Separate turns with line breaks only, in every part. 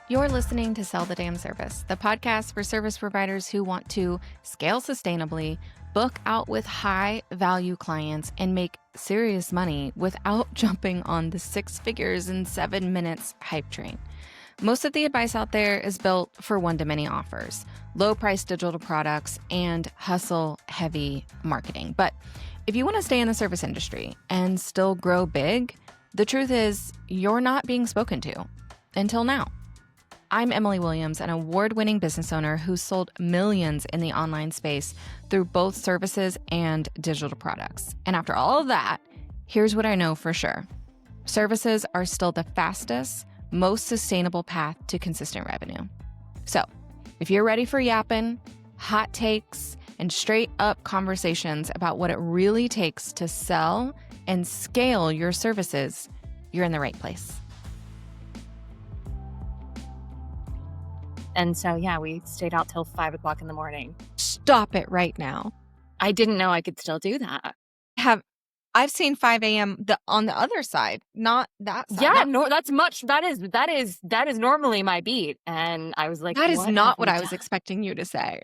You're listening to Sell the Damn Service, the podcast for service providers who want to scale sustainably, book out with high value clients, and make serious money without jumping on the 6 figures in 7 minutes hype train. Most of the advice out there is built for one-to-many offers, low-price digital products, and hustle-heavy marketing. But if you want to stay in the service industry and still grow big, the truth is you're not being spoken to until now. I'm Emylee Williams, an award-winning business owner who sold millions in the online space through both services and digital products. And after all of that, here's what I know for sure. Services are still the fastest, most sustainable path to consistent revenue. So if you're ready for yapping, hot takes, and straight up conversations about what it really takes to sell and scale your services, you're in the right place.
And so, yeah, we stayed out till 5 o'clock in the morning.
Stop it right now.
I didn't know I could still do that.
I've seen 5 a.m. on the other side, not that side.
Yeah, no, that is normally my beat. And I was like,
that is not what I was expecting you to say.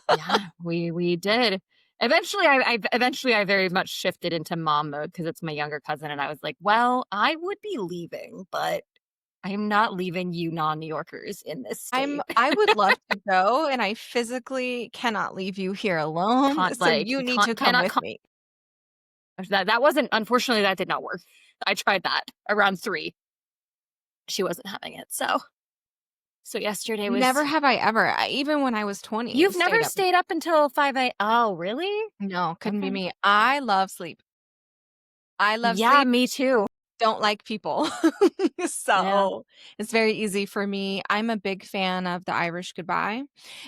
Yeah, we did. Eventually, I very much shifted into mom mode because it's my younger cousin, and I was like, well, I would be leaving, but I'm not leaving you non-New Yorkers in this state.
I would love to go, and I physically cannot leave you here alone. You need to come with me.
That wasn't, unfortunately, that did not work. I tried that around 3. She wasn't having it. So yesterday was.
Never have I ever, even when I was 20.
You've never stayed up until 5 a.m. Oh, really?
No, couldn't be me. I love sleep. sleep.
Yeah, me too.
Don't like people. It's very easy for me. I'm a big fan of the Irish goodbye.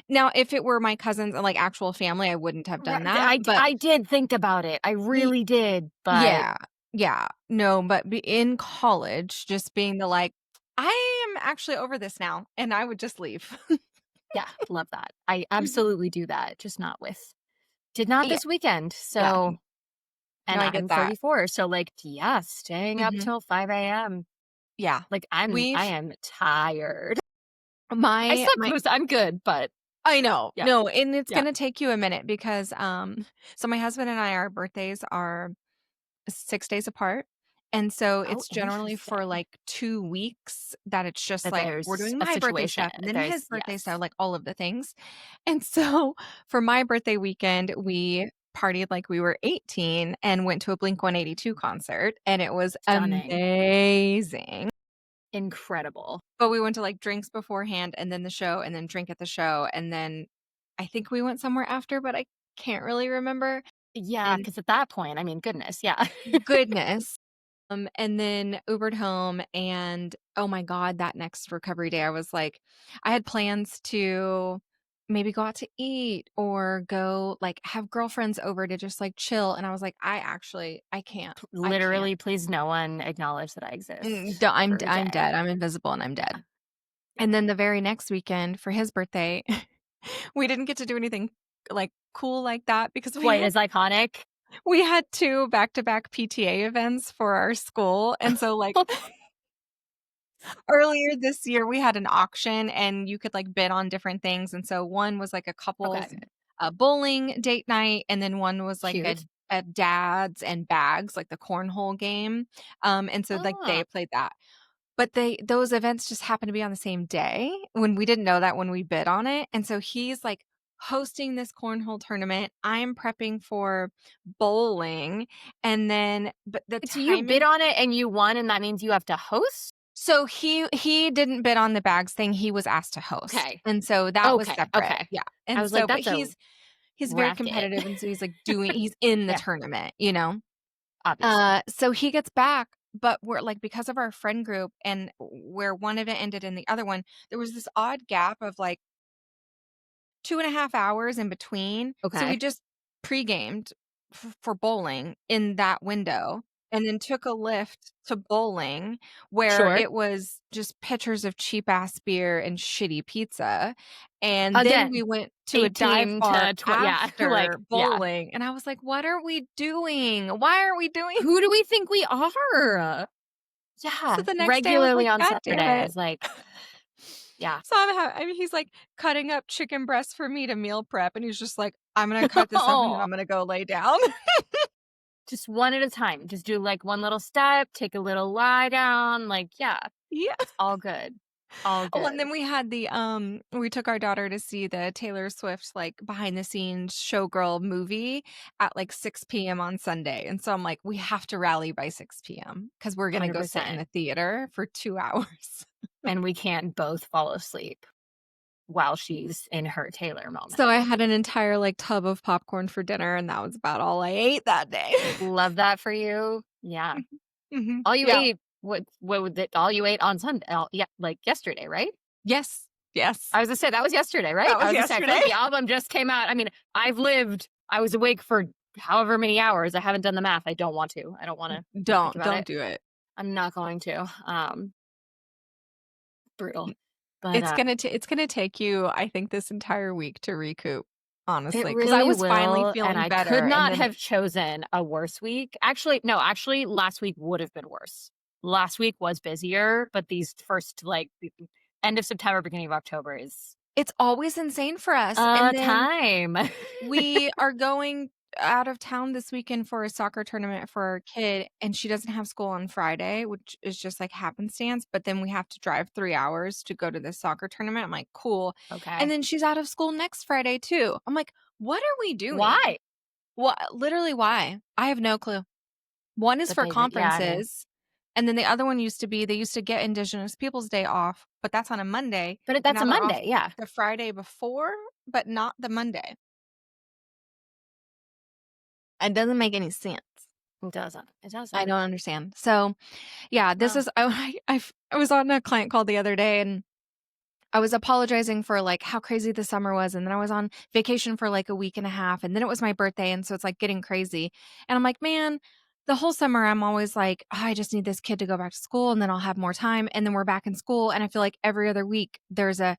Now, if it were my cousins and like actual family, I wouldn't have done that.
I did think about it. I really did. But
yeah. No, but in college, just being the like, I am actually over this now, and I would just leave.
Yeah, love that. I absolutely do that. Just not did not this weekend. So.
Yeah.
And
no,
I'm 34, so staying up till 5 a.m.
Yeah,
I am tired.
I'm
good, but
I know.
Yeah.
No, and it's gonna take you a minute because so my husband and I, our birthdays are 6 days apart. And so it's generally for like 2 weeks that it's just like we're doing my birthday stuff and then his birthday stuff, like all of the things. And so for my birthday weekend, we partied like we were 18 and went to a Blink-182 concert, and it was amazing.
Incredible.
But we went to like drinks beforehand and then the show and then drink at the show. And then I think we went somewhere after, but I can't really remember.
Yeah, because at that point, I mean, goodness, yeah.
Goodness. And then Ubered home, and oh my God, that next recovery day, I was like, I had plans to maybe go out to eat or go like have girlfriends over to just like chill. And I was like, I can't.
Literally, please no one acknowledge that I exist.
I'm dead. I'm invisible and I'm dead. And then the very next weekend for his birthday, we didn't get to do anything like cool like that because
quite as iconic.
We had 2 back-to-back PTA events for our school. And so like earlier this year, we had an auction and you could like bid on different things. And so one was like a couple's bowling date night. And then one was like a dads and bags, like the cornhole game. And so like they played that. But those events just happened to be on the same day when we didn't know that when we bid on it. And so he's like hosting this cornhole tournament. I'm prepping for bowling. And then,
so you bid on it and you won, and that means you have to host?
So he didn't bid on the bags thing. He was asked to host.
Okay.
And so that was separate.
Okay.
Yeah. And
I was
so,
like,
but he's very competitive. And so he's like he's in the tournament, you know?
Obviously.
So he gets back, but we're like, because of our friend group and where one event ended and the other one, there was this odd gap of like 2.5 hours in between.
Okay.
So we just pre-gamed for bowling in that window and then took a lift to bowling where it was just pitchers of cheap ass beer and shitty pizza. And then we went to a dive bar after bowling. And I was like, what are we doing? Why are we doing?
Who do we think we are? Yeah.
So the next
regularly
day
on Saturday, I was like, Yeah.
So I mean, he's like cutting up chicken breasts for me to meal prep, and he's just like, "I'm gonna cut this up, and then
Oh,
I'm gonna go lay down."
just one at a time. Just do like one little step, take a little lie down. Like, yeah,
Yeah.
it's all good. All
Oh, and
good.
then we had we took our daughter to see the Taylor Swift, like, behind the scenes showgirl movie at, like, 6 p.m. on Sunday, and so I'm like, "We have to rally by 6 p.m. because we're gonna go sit in
100%.
a theater for 2 hours."
And we can't both fall asleep while she's in her Taylor moment.
So I had an entire, like, tub of popcorn for dinner, and that was about all I ate that day.
Love that for you. Yeah.
Mhm. Mhm.
All you
Yeah.
ate, what was it? All you ate on Sunday? Yeah, like yesterday, right?
Yes. Yes.
I was gonna say that was yesterday, right?
That
I
was
was gonna say I feel
yesterday.
like the album just came out. I mean, I was awake for however many hours. I haven't done the math. I don't want to. I don't want to think about
Don't
it.
do it.
I'm not going to. Brutal.
N
But
it's gonna take you, I think, this entire week to recoup,
it
honestly, because I
really
was finally
will. And
feeling
I could
better, and
not
then
have chosen a worse week. Actually, no, actually last week would have been worse. Last week was busier, but these first like end of September, beginning of October is
it's always insane for us, and
a
then
time.
we are going out of town this weekend for a soccer tournament for our kid, and she doesn't have school on Friday, which is just, like, happenstance, but then we have to drive 3 hours to go to this soccer tournament. I'm like, "Cool." And
Okay.
then she's out of school next Friday too. I'm like, "What are we doing?"
Why?
Literally why? I have no clue. One is
But
for
yeah, I mean,
conferences, and then the other one used to be they used to get Indigenous Peoples Day off, but that's on a Monday,
but
and
that's
now
a
they're off
Monday. Yeah.
the Friday before, but not the Monday. It doesn't make any sense.
It doesn't. It
I don't
doesn't.
understand. So, yeah, this
No.
is I was on a client call the other day, and I was apologizing for, like, how crazy the summer was, and then I was on vacation for, like, a week and a half, and then it was my birthday, and so it's, like, getting crazy, and I'm like, "Man, the whole summer, I'm always like, oh, I just need this kid to go back to school, and then I'll have more time,' and then we're back in school, and I feel like every other week, there's a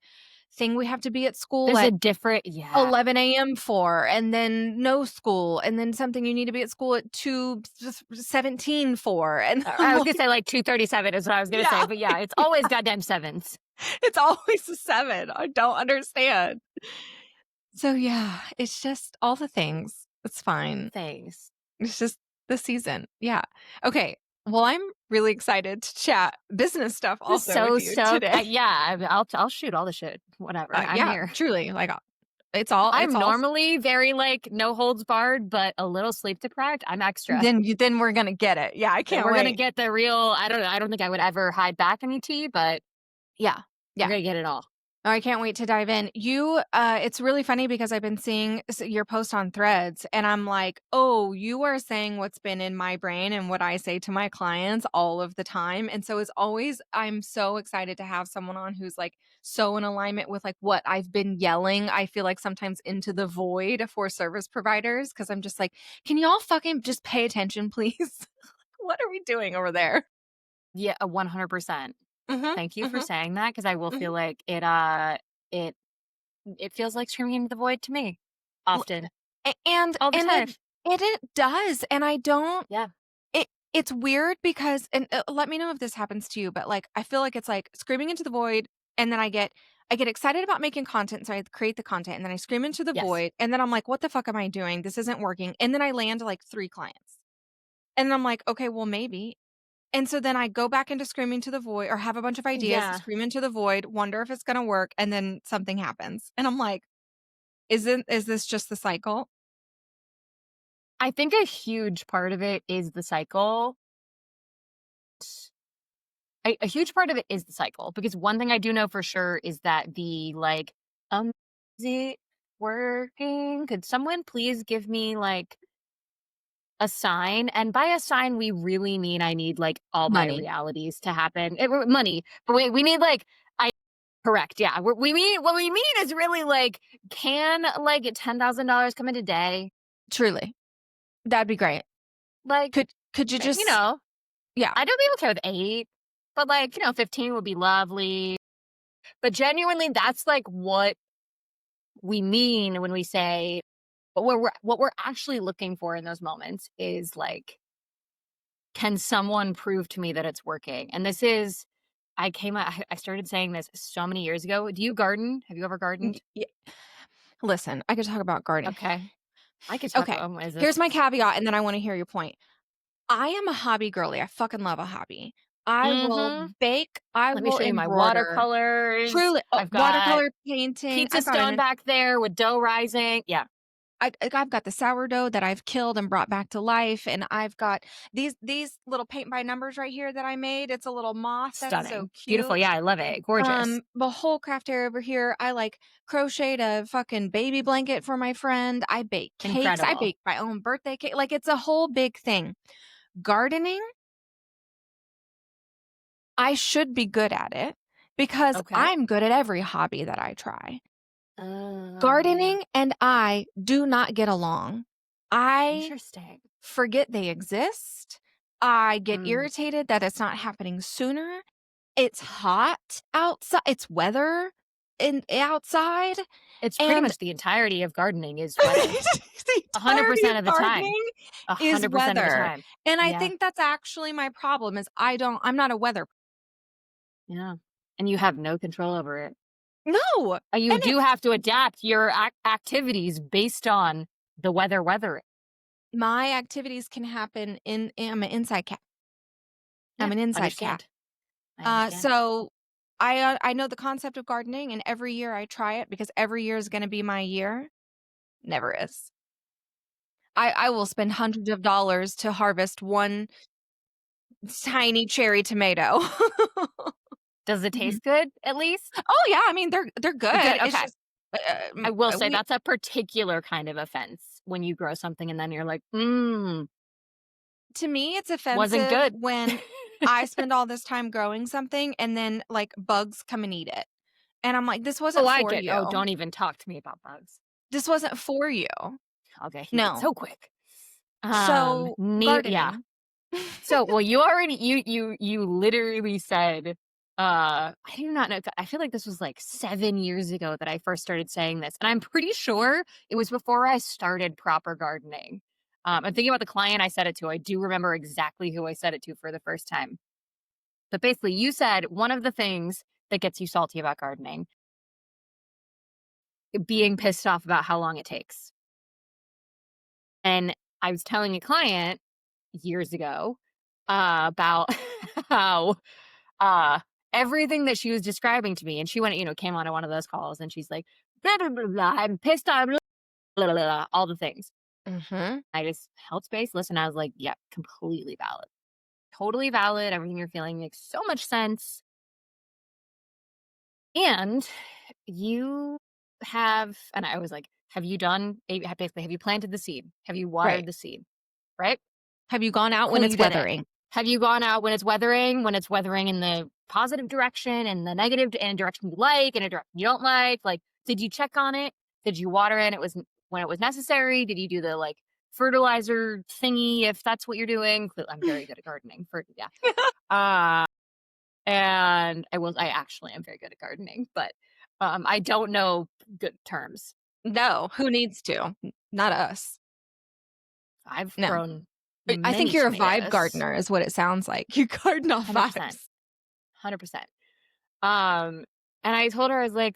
thing we have to be at school
There's a
at
different, yeah.
11 a.m. for, and then no school, and then something you need to be at school at 2:17 for," and
I
I'm
was gonna
like,
say like 2:37 is what I was gonna say,
"Yeah,
but yeah, it's always goddamn sevens.
it's always a 7. I don't understand." So, yeah, it's just all the things. It's fine.
Things.
It's just the season. Yeah. Okay. Well, I'm really excited to chat business stuff
Just
also with
so
you
stoked.
today.
Yeah, I'll shoot all the shit. Whatever. I'm
Yeah,
here.
truly, like, it's
I'm
all
normally very like no holds barred, but a little sleep deprived. I'm extra.
then we're gonna get it. Yeah, I
Then
can't
we're gonna
wait.
get the real. I don't know. I don't think I would ever hide back any tea, but
Yeah.
we're
Yeah.
gonna get it all.
Oh, I can't wait to dive in. It's really funny because I've been seeing your post on Threads, and I'm like, oh, you are saying what's been in my brain and what I say to my clients all of the time. And so, as always, I'm so excited to have someone on who's like so in alignment with like what I've been yelling. I feel like sometimes into the void for service providers because I'm just like, can y'all fucking just pay attention, please? What are we doing over there?
Yeah, 100%.
Mm-hmm.
Thank you for
Mm-hmm.
saying that because I will
Mm-hmm.
feel like it it feels like screaming into the void to me often,
And
all the
and
time.
it does, and I don't
Yeah.
it's weird because and, let me know if this happens to you, but, like, I feel like it's, like, screaming into the void, and then I get excited about making content, so I create the content, and then I scream into the
Yes.
void, and then I'm like, "What the fuck am I doing? This isn't working," and then I land, like, 3 clients, and then I'm like, "Okay, well, maybe," and so then I go back into screaming to the void or have a bunch of ideas,
Yeah.
scream into the void, wonder if it's gonna work, and then something happens, and I'm like, is this just the cycle?"
I think a huge part of it is the cycle. A huge part of it is the cycle because one thing I do know for sure is that the like, is it working? Could someone please give me like a sign? And by a sign, we really mean I need like all my
Money.
realities to happen. Money, but we need like I correct. Yeah, we mean what we mean is really like can like $10,000 come in a day?
Truly. That'd be great.
Like
Could you
you
just
know,
yeah,
I don't be okay with 8, but, like, 15 would be lovely. But genuinely, that's, like, what we mean when we say what we're actually looking for in those moments is, like, can someone prove to me that it's working? And this is I started saying this so many years ago. Do you garden? Have you ever gardened?
Yeah. Listen, I could talk about gardening.
Okay. I could talk
Okay,
about, is
here's
this
my caveat, and then I wanna hear your point. I am a hobby girly, I fucking love a hobby. I will
Mhm.
bake, I
Let me
will
show you my
embroider.
watercolors.
Truly
I've got
watercolor painting,
pizza stone back there with dough rising. Yeah.
I've got the sourdough that I've killed and brought back to life, and I've got these little paint by numbers right here that I made. It's a little moth that's so
Stunning. Beautiful.
cute.
Yeah, I love it. Gorgeous.
The whole craft area over here, I like crocheted a fucking baby blanket for my friend. I bake cakes. I
Incredible.
bake my own birthday cake. Like it's a whole big thing. Gardening, I should be good at it because
Okay.
I'm good at every hobby that I try.
Oh,
Gardening and I do not get along. I
interesting.
forget they exist. I get
Mm.
irritated that it's not happening sooner. It's hot outside. It's weather in outside,
It's pretty
and
much the entirety of gardening is weather.
the entirety
100%
of
of the time.
gardening is
100% of the
weather.
time.
And I
Yeah.
think that's actually my problem is I'm not a weather.
Yeah. And you have no control over it.
No.
You
And
do have to adapt your activities based on the weather.
my activities can happen I'm an inside cat.
Yeah.
I'm an inside cat.
Understand. I understand.
So I know the concept of gardening and every year I try it because every year is going to be my year. Never is. I will spend hundreds of dollars to harvest one tiny cherry tomato.
Does it
Mhm.
taste good at least?
Oh, yeah, I mean, they're good.
Good.
It's
Okay.
just,
I will say
we
that's a particular kind of offense when you grow something and then you're like,
to me, it's
wasn't
offensive
good.
when I spend all this time growing something and then, like, bugs come and eat it. And I'm like, "This
Oh,
wasn't
I
for
get. Oh,
you.
don't even talk to me about bugs.
This wasn't for you."
I'll get heated
No.
so quick.
So,
Yeah.
gardening.
So, well, you already you literally said, I do not know. I feel like this was like 7 years ago that I first started saying this, and I'm pretty sure it was before I started proper gardening. I'm thinking about the client I said it to. I do remember exactly who I said it to for the first time. But basically, you said one of the things that gets you salty about gardening, being pissed off about how long it takes. And I was telling a client years ago about how uh, everything that she was describing to me, and she went, came on one of those calls, and she's like, blah, blah, blah, blah, I'm pissed off, blah, blah, blah, blah, all the things.
Mhm.
I just held space, listen. I was like, yeah, completely valid, totally valid. Everything you're feeling makes so much sense. And you and I was like, basically, have you planted the seed? Have you
Right.
watered the seed? Right?
Have you gone out when
Cool,
it's
you did it.
weathering?
Have you gone out when it's weathering in the positive direction and the negative in a direction you like and a direction you don't like? Like, did you check on it? Did you water it? When it was necessary? Did you do the like fertilizer thingy if that's what you're doing? I'm very good at gardening. Yeah. Uh, and I actually am very good at gardening, but I don't know good terms.
No, who needs to? Not us.
I've
No.
grown
I think
many
you're a vibe
tomatoes.
gardener is what it sounds like. You garden off
100%.
vibes.
100%. Um, and I told her, I was like,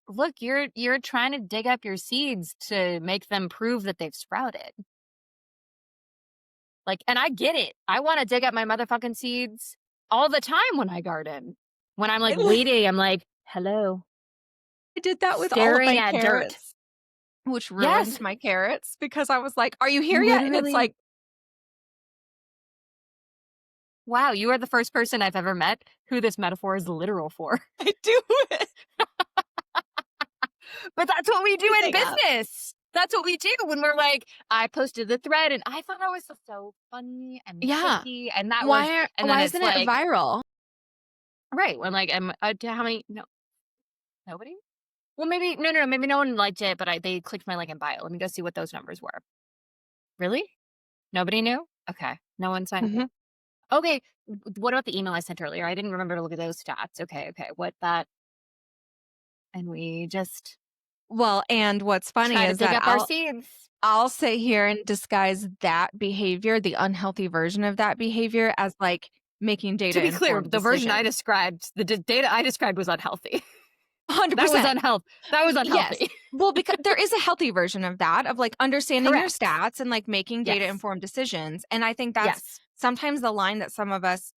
look, you're trying to dig up your seeds to make them prove that they've sprouted. Like, and I get it. I want to dig up my motherfucking seeds all the time when I garden. When I'm like
I
waiting, I'm like, hello,
did that with all of
staring
my
at dirt.
carrots, which ruined
Yes,
my carrots because I was like, "Are you here
you
yet?" And it's
literally,
like,
wow, you are the first person I've ever met who this metaphor is literal for.
"I do it."
But that's what we do in
Everything up.
business. That's what we do when we're like, I posted the thread and I thought I was so funny and
Yeah.
witty. And that was, and then
Why
it's
isn't it
like,
viral?
right. When like, how many, no, nobody? Well, maybe, no, maybe no one liked it, but they clicked my link in bio. Let me go see what those numbers were. Really? Nobody knew? Okay. No one signed.
Mhm.
Okay. What about the email I sent earlier? I didn't remember to look at those stats. Okay. What that, and we just
Well, and what's funny
try to
is
dig
that
up our seeds.
I'll sit here and disguise that behavior, the unhealthy version of that behavior as like making
To be clear,
data-informed
the version I
decisions.
described, the data I described was unhealthy. That was
100%. Yes.
unhealthy.
Well, because there is a healthy version of that, of, like, understanding your
Correct.
stats and, like, making
Yes.
data-informed decisions, and I think that's
Yes.
sometimes the line that some of us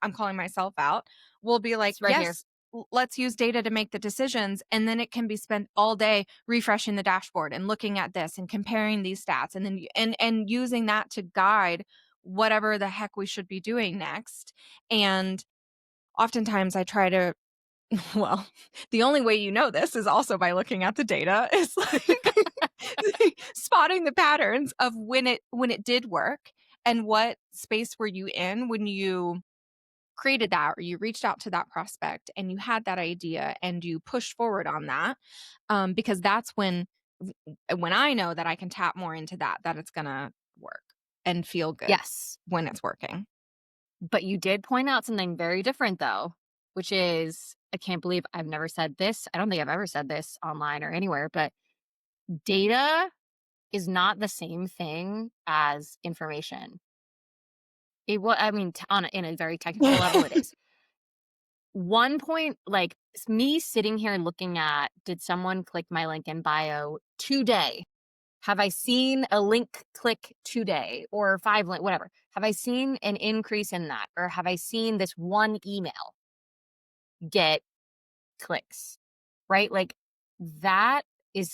I'm calling myself out, will be like,
It's right here.
"Yes, let's use data to make the decisions," and then it can be spent all day refreshing the dashboard and looking at this and comparing these stats, and then and using that to guide whatever the heck we should be doing next, and oftentimes I try to well, the only way you know this is also by looking at the data. It's like spotting the patterns of when it did work and what space were you in when you created that or you reached out to that prospect and you had that idea and you pushed forward on that. Because that's when I know that I can tap more into that it's gonna work and feel good
Yes.
when it's working.
But you did point out something very different, though, which is I can't believe I've never said this. I don't think I've ever said this online or anywhere, but data is not the same thing as information. I mean, in a very technical level, it is. One point, like me sitting here looking at, did someone click my link in bio today? Have I seen a link click today or 5 link, whatever? Have I seen an increase in that? Or have I seen this one email get clicks? Right? Like that is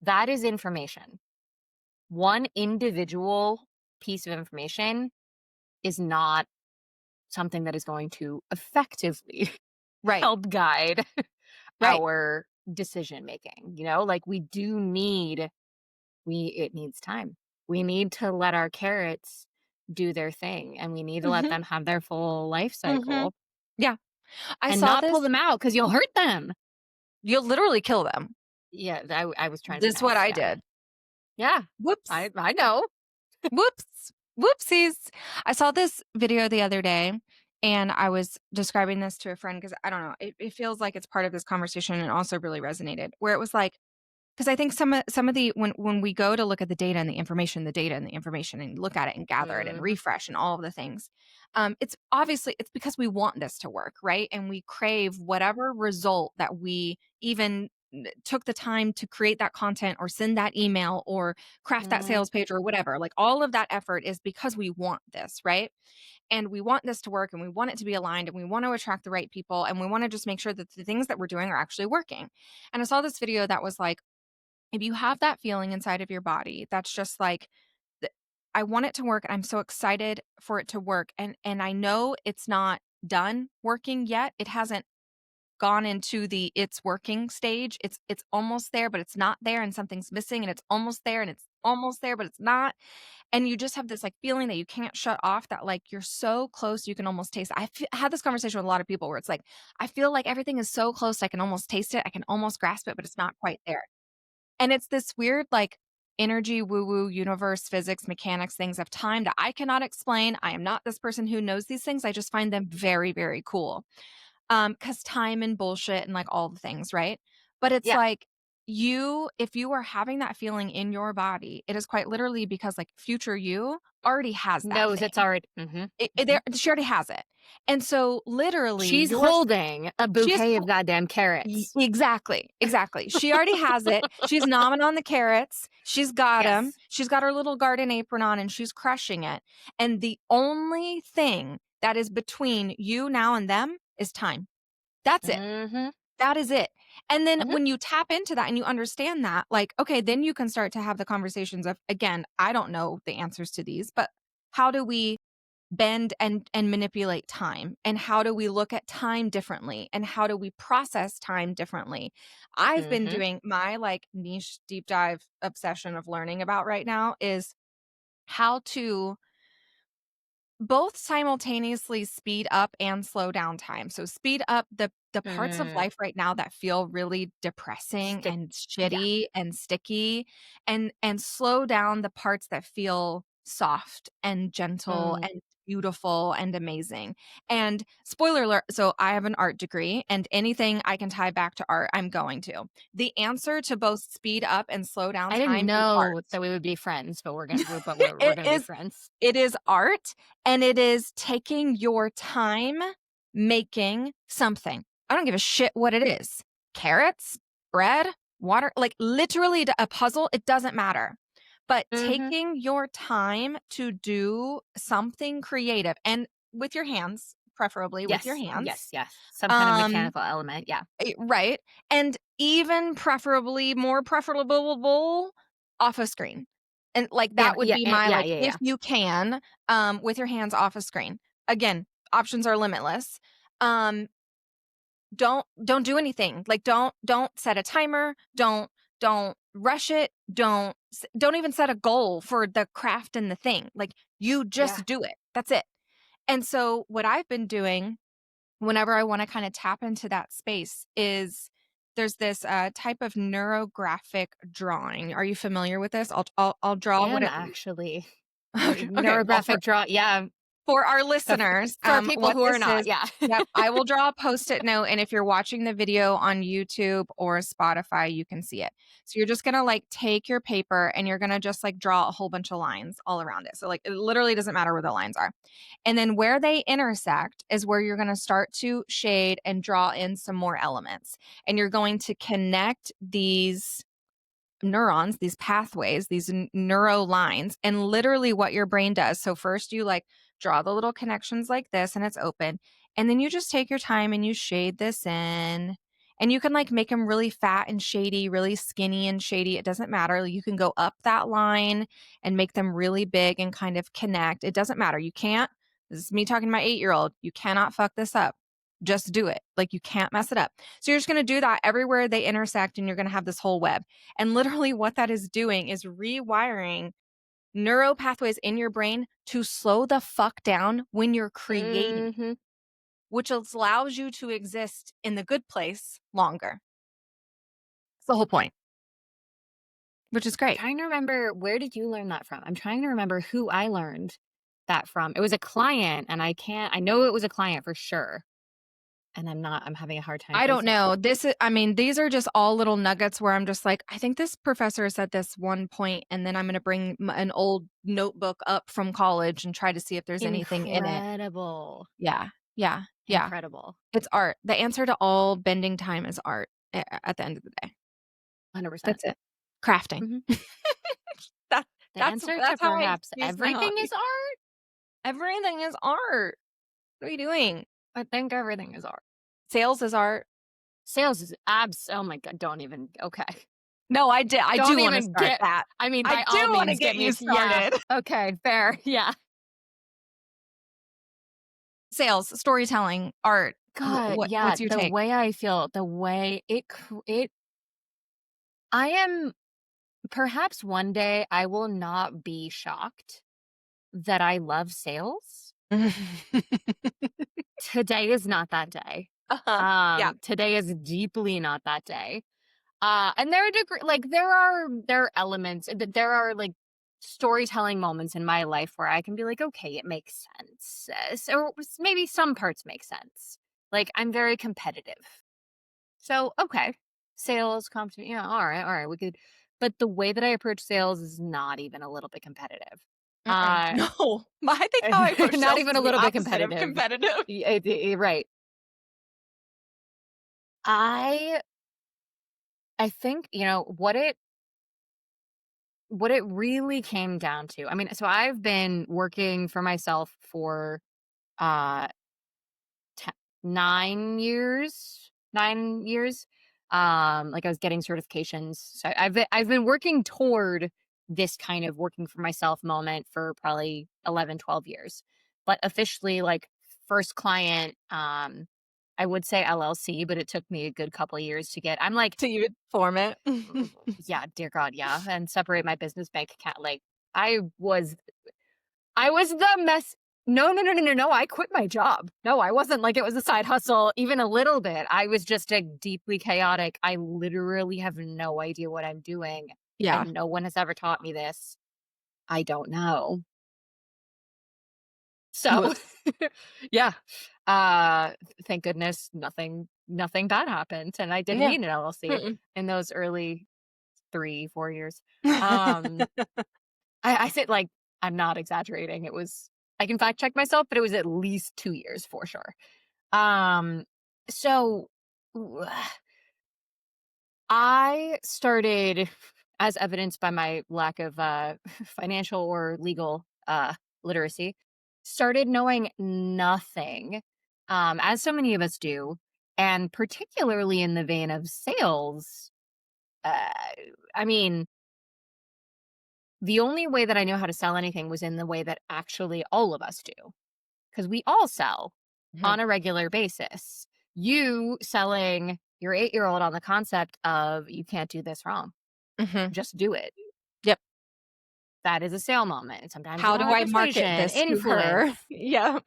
that is information. One individual piece of information is not something that is going to effectively
Right.
help guide
Right.
our decision making. Like it needs time. We need to let our carrots do their thing, and we need to let
Mhm.
them have their full life
Mhm.
cycle
Yeah. I
and
saw
not pull
this.
them out because you'll hurt them.
You'll literally kill them.
Yeah, I was trying to be
This is what
nice.
I
Yeah.
did.
Yeah.
Whoops.
I know.
Whoops. Whoopsies. I saw this video the other day and I was describing this to a friend because I don't know, it feels like it's part of this conversation and also really resonated where it was like, because I think some of the when we go to look at the data and the information and look at it and gather it and
Mhm.
refresh and all of the things, it's obviously it's because we want this to work, right? And we crave whatever result that we even took the time to create that content or send that email or craft that
Mm,
sales page or whatever. Like all of that effort is because we want this, right? And we want this to work and we want it to be aligned and we want to attract the right people and we want to just make sure that the things that we're doing are actually working. And I saw this video that was like, if you have that feeling inside of your body, that's just like, th- I want it to work. I'm so excited for it to work. And I know it's not done working yet. It hasn't gone into the it's working stage. It's almost there, but it's not there, and something's missing, and it's almost there, and it's almost there, but it's not. And you just have this like feeling that you can't shut off, that like you're so close you can almost taste it. Had this conversation with a lot of people where it's like, I feel like everything is so close I can almost taste it, I can almost grasp it, but it's not quite there. And it's this weird, like, energy, woo-woo, universe, physics, mechanics, things of time that I cannot explain. I am not this person who knows these things. I just find them very, very cool. Because time and bullshit and, like, all the things, right? But it's
yeah.
like, if you are having that feeling in your body, it is quite literally because, like, future you already has that
Knows it's
thing.
already. Mhm,
There
mhm.
she already has it. And so, literally,
She's holding a
she is
bouquet of goddamn carrots.
Exactly, exactly. She already has it. She's nomming on the carrots. She's got them.
Yes.
She's got her little garden apron on, and she's crushing it. And the only thing that is between you now and them is time. That's it.
Mhm,
That is it. And then
mhm,
when you tap into that and you understand that, like, okay, then you can start to have the conversations of, again, I don't know the answers to these, but how do we bend and manipulate time, and how do we look at time differently, and how do we process time differently? I've been
mhm,
doing my like niche deep dive obsession of learning about right now is how to both simultaneously speed up and slow down time. So speed up the parts of
mm.
life right now that feel really depressing
Stick.
and
Yeah.
shitty and sticky, and slow down the parts that feel soft and gentle
Mm,
and beautiful and amazing. And spoiler alert, so I have an art degree, and anything I can tie back to art, I'm going to. The answer to both speed up and slow down
I didn't
time is art.
know that we would be friends, but we're
It
gonna be
is
friends.
it is art, and it is taking your time making something. I don't give a shit what it is. Carrots, bread, water, like literally a puzzle, it doesn't matter. But
Mhm.
taking your time to do something creative and with your hands, preferably with your
Yes. Yes,
hands.
yes. Some kind of
Um,
mechanical element, yeah.
right. And even preferably more preferable off a screen. And like that would be my
Yeah,
like
yeah,
if
yeah.
you can with your hands off a screen. Again, options are limitless. Um don't do anything. Like don't set a timer, don't rush it, don't even set a goal for the craft and the thing. Like you
Yeah.
just do it. That's it. And so what I've been doing whenever I want to kind of tap into that space is there's this type of neurographic drawing. Are you familiar with this? I'll draw what
Am
it.
actually.
Okay, well
Neurographic draw, yeah,
for our
but
listeners,
for people
what
who are
this
not,
is.
yeah.
Yep, I will draw a Post-it note, and if you're watching the video on YouTube or Spotify, you can see it. So you're just gonna like take your paper and you're gonna just like draw a whole bunch of lines all around it. So like it literally doesn't matter where the lines are. And then where they intersect is where you're gonna start to shade and draw in some more elements. And you're going to connect these neurons, these pathways, these neuro lines, and literally what your brain does. So, first, you like draw the little connections like this and it's open. And then you just take your time and you shade this in. And you can like make them really fat and shady, really skinny and shady. It doesn't matter. You can go up that line and make them really big and kind of connect. It doesn't matter. You can't, this is me talking to my 8-year-old. You cannot fuck this up. Just do it. Like you can't mess it up. So you're just going to do that everywhere they intersect and you're going to have this whole web. And literally, what that is doing is rewiring neuro pathways in your brain to slow the fuck down when you're creating,
Mhm.
which allows you to exist in the good place longer. That's the whole point, which is great.
Trying to remember, where did you learn that from? I'm trying to remember who I learned that from. It was a client, and I know it was a client for sure, and I'm having a hard time
I don't
placing it.
know. I mean, these are just all little nuggets where I'm just like, I think this professor said this one point, and then I'm going to bring an old notebook up from college and try to see if there's anything in it.
Incredible.
Yeah. Yeah. Yeah.
Incredible.
It's art. The answer to all bending time is art at the end of the day.
100%.
That's it. Crafting.
Mhm.
That
The
that's
answer to
that's how I
perhaps
excuse my
everything
hobby.
is art?
Everything is art. What are you doing?
I think everything is art.
Sales is art.
Sales is oh my god, don't even okay.
No, I
Don't
do wanna
even
start
get
that.
I mean,
I
by
do
all
wanna
means,
get
get
you
me yeah.
started.
Okay, fair. Yeah.
Sales, storytelling, art.
God, yeah,
What's your
the
take?
way I feel, the way it I am perhaps one day I will not be shocked that I love sales. Today is not that day.
Uh-huh. Yeah.
Today is deeply not that day. And there are like there are elements that there are like storytelling moments in my life where I can be like, okay, it makes sense. So maybe some parts make sense. Like I'm very competitive. So okay, sales, competition, yeah, all right, we could. But the way that I approach sales is not even a little bit competitive.
Mm-mm.
Uh,
No. I think how I approach
not
sales
even
is
a
the
little bit
opposite of
competitive.
competitive.
Right. I I think what it really came down to. I mean, so I've been working for myself for uh te 9 years. 9 years. Like I was getting certifications. So I've been working toward this kind of working for myself moment for probably 11, 12 years. But officially like first client I would say LLC, but it took me a good couple of years to get. I'm like,
To even form it.
yeah, dear God, yeah, and separate my business bank account. Like I was I was the mess. No, no, no, no, no, no. I quit my job. No, I wasn't like it was a side hustle, even a little bit. I was just a deeply chaotic. I literally have no idea what I'm doing.
Yeah.
And no one has ever taught me this. I don't know. So,
Whoops.
yeah, uh, thank goodness nothing bad happened, and I didn't
Yeah.
need an LLC
Mm-mm.
in those early 3, 4 years. Um, I said, like, I'm not exaggerating. It was I can fact check myself, but it was at least 2 years for sure. Um, so w I started, as evidenced by my lack of, financial or legal, literacy, started knowing nothing, as so many of us do, and particularly in the vein of sales, uh, I mean, the only way that I know how to sell anything was in the way that actually all of us do, because we all sell
Mhm.
on a regular basis. You selling your 8-year-old on the concept of, "You can't do this wrong.
Mhm.
Just do it."
Yep.
That is a sale moment, and sometimes you
How
wanna
do
have
I market
persuasion,
this to her?
influence.
Yeah.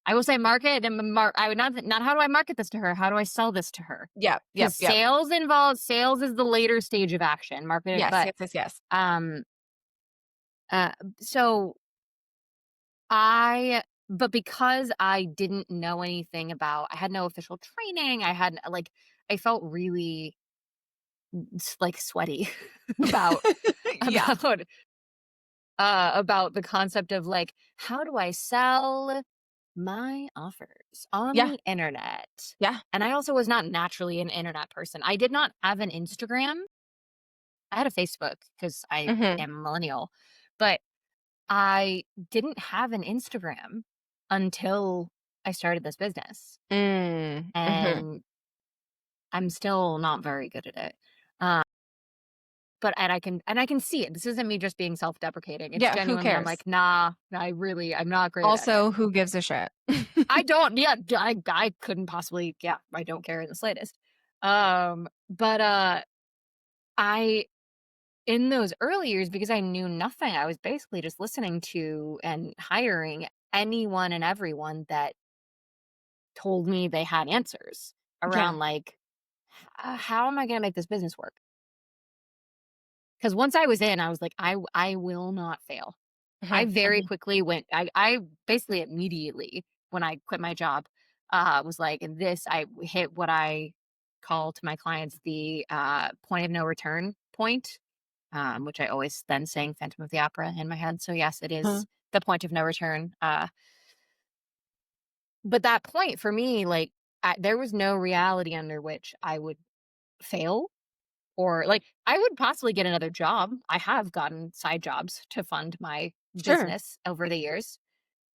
I will say market and I would not how do I market this to her? How do I sell this to her?
Yep, yep,
Because
yep.
sales is the later stage of action, market
Yes,
but,
yes, yes, yes.
um, so I but because I didn't know anything about I had no official training, I felt really like sweaty about
Yeah,
about about the concept of like, how do I sell my offers on
yeah,
the internet?
yeah.
And I also was not naturally an internet person. I did not have an Instagram. I had a Facebook because I
Mhm.
am a millennial, but I didn't have an Instagram until I started this business.
Mhm.
And I'm still not very good at it. Uh, but and I can see it. This isn't me just being self-deprecating. It's
Yeah, who
genuinely I'm
cares?
like, nah, I'm not great at it.
Also, who gives a shit?
I don't yeah, I couldn't possibly yeah, I don't care in the slightest. But I in those early years because I knew nothing, I was basically just listening to and hiring anyone and everyone that told me they had answers
Yeah.
around like how am I going to make this business work? Because once I was in, I was like, I will not fail. I
Mhm,
very
mhm.
quickly went. I basically immediately when I quit my job was like this. I hit what I call to my clients the point of no return point, which I always then sing Phantom of the Opera in my head. So yes, it
Huh.
is the point of no return. But that point for me, like there was no reality under which I would fail or like I would possibly get another job. I have gotten side jobs to fund my
Sure.
business over the years.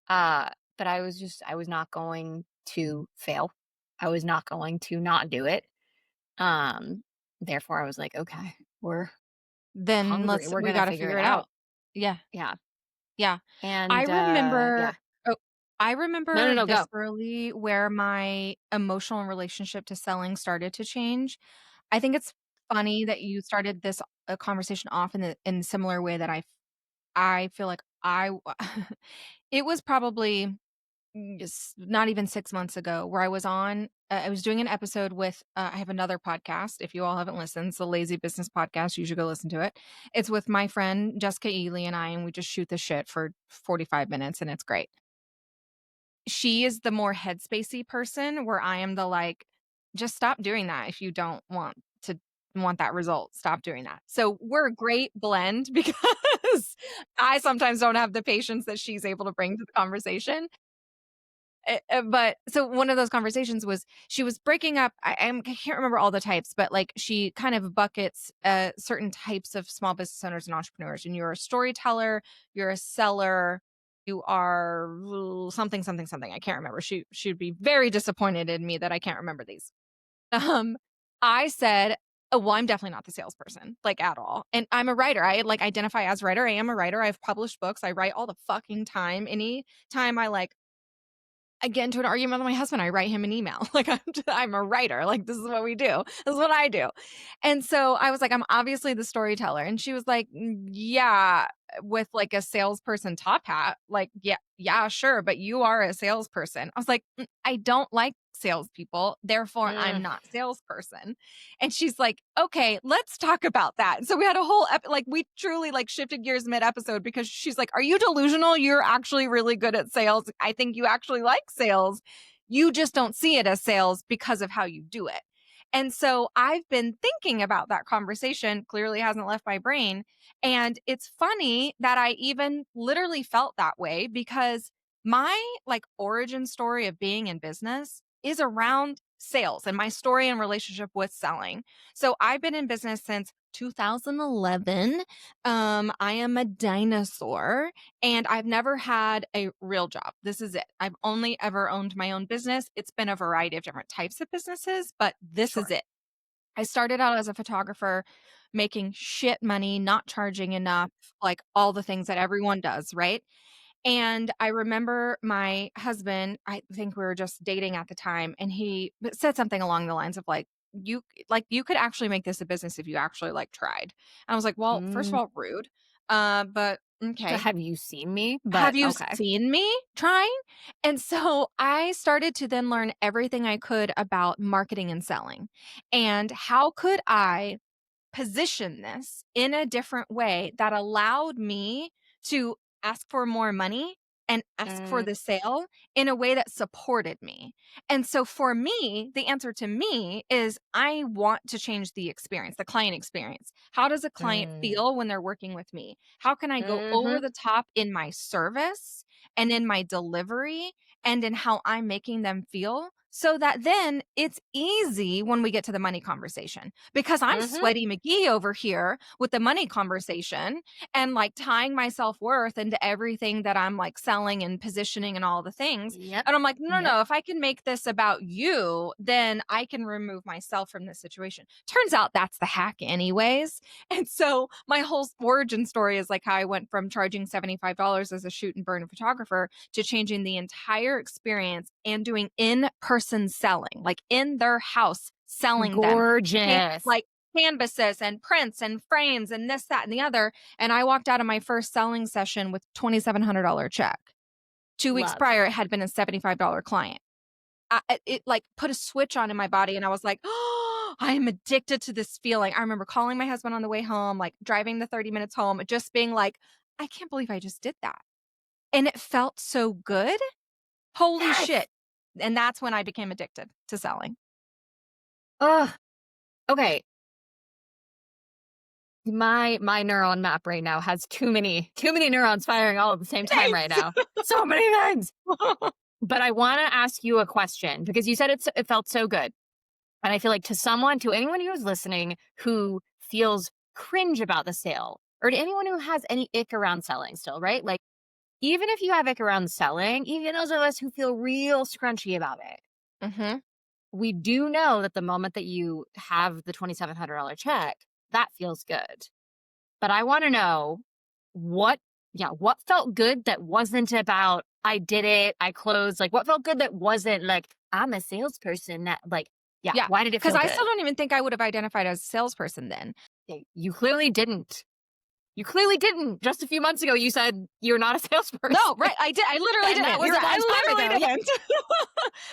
But I was not going to fail. I was not going to not do it. Um, Therefore I was like, okay, we're
Then
hungry.
let's
We're
we
gonna
gotta
figure
figure
it
it out.
out.
Yeah,
Yeah.
yeah. I
And
remember
yeah.
oh, I
No, no,
remember
no,
this
go.
early where my emotional relationship to selling started to change. I think it's funny that you started this, conversation off in in a similar way that I feel like it was probably not even 6 months ago where I was doing an episode with, I have another podcast, if you all haven't listened, it's the Lazy Business Podcast, you should go listen to it. It's with my friend Jessica Ely and I, and we just shoot the shit for 45 minutes, and it's great. She is the more headspacey person where I am the, like, "Just stop doing that if you don't want that result, stop doing that." So, we're a great blend because I sometimes don't have the patience that she's able to bring to the conversation. But so one of those conversations was she was breaking up I can't remember all the types, but, like, she kind of buckets, certain types of small business owners and entrepreneurs, and you're a storyteller, you're a seller, you are something, something, something, I can't remember. She'd be very disappointed in me that I can't remember these. Um, I said, "Oh, well, I'm definitely not the salesperson, like, at all, and I'm a writer, I, like, identify as a writer, I am a writer, I've published books, I write all the fucking time, any time I get into an argument with my husband, I write him an email. Like, I'm a writer. Like, this is what we do. This is what I do. And so I was like, I'm obviously the storyteller. And she was like, yeah, with like a salesperson top hat. Like, yeah, yeah, sure. But you are a salesperson. I was like, I don't like salespeople. Therefore, I'm
Mm.
not a salesperson. And she's like, okay, let's talk about that. And so we had a whole, we truly like shifted gears mid episode because she's like, are you delusional? You're actually really good at sales. I think you actually like sales. You just don't see it as sales because of how you do it. And so I've been thinking about that conversation, clearly hasn't left my brain. And it's funny that I even literally felt that way because my like origin story of being in business is around sales and my story and relationship with selling. So I've been in business since 2011. I am a dinosaur and I've never had a real job. This is it. I've only ever owned my own business. It's been a variety of different types of businesses, but this is
Sure.
it. I started out as a photographer, making shit money, not charging enough, like all the things that everyone does, right? And I remember my husband, I think we were just dating at the time, and he said something along the lines of you could actually make this a business if you actually like tried. And I was like, well, first of
Mm.
all, rude. But
So
okay.
have you seen me?
Have
But
you
okay.
seen me trying? And so I started to then learn everything I could about marketing and selling. And how could I position this in a different way that allowed me to ask for more money and ask for
Mm.
the sale in a way that supported me. And so for me, the answer to me is I want to change the experience, the client experience. How does a client
Mm.
feel when they're working with me? How can I go over
Mhm.
the top in my service and in my delivery and in how I'm making them feel? So that then it's easy when we get to the money conversation because I'm
Mhm.
sweaty McGee over here with the money conversation and like tying my self worth into everything that I'm like selling and positioning and all the things.
Yep.
And I'm like, no,
Yep.
no, if I can make this about you, then I can remove myself from this situation. Turns out that's the hack, anyways. And so my whole origin story is like how I went from charging $75 as a shoot and burn photographer to changing the entire experience and doing in-person selling, like in their house, selling them
Gorgeous.
like canvases and prints and frames and this, that, and the other. And I walked out of my first selling session with $2,700 check. 2 weeks
Love.
prior, it had been a $75 client. It like put a switch on in my body, and I was like, oh, I am addicted to this feeling. I remember calling my husband on the way home, like driving the 30 minutes home, just being like, I can't believe I just did that. And it felt so good. Holy
Yes.
shit. And that's when I became addicted to selling.
Ugh. Okay. My neuron map right now has too many neurons firing all at the same time right
Thanks.
now. So many things. But I want to ask you a question because you said it felt so good. And I feel like to anyone who's listening who feels cringe about the sale, or to anyone who has any ick around selling still, right? Like, even if you have ick around selling, even those of us who feel real scrunchy about it,
Mhm.
we do know that the moment that you have the $2,700 check, that feels good. But I want to know what, yeah, what felt good that wasn't about, I did it, I closed, like what felt good that wasn't like, I'm a salesperson that, like, yeah,
Yeah,
why did it
because
feel
I still
good?
don't even think I would have identified as a salesperson then.
Yeah, you clearly didn't. You clearly didn't. Just a few months ago, you said you're not a salesperson.
No, right, I did. I literally
And
didn't.
that was a long
I
time
literally
ago. Yeah.
didn't.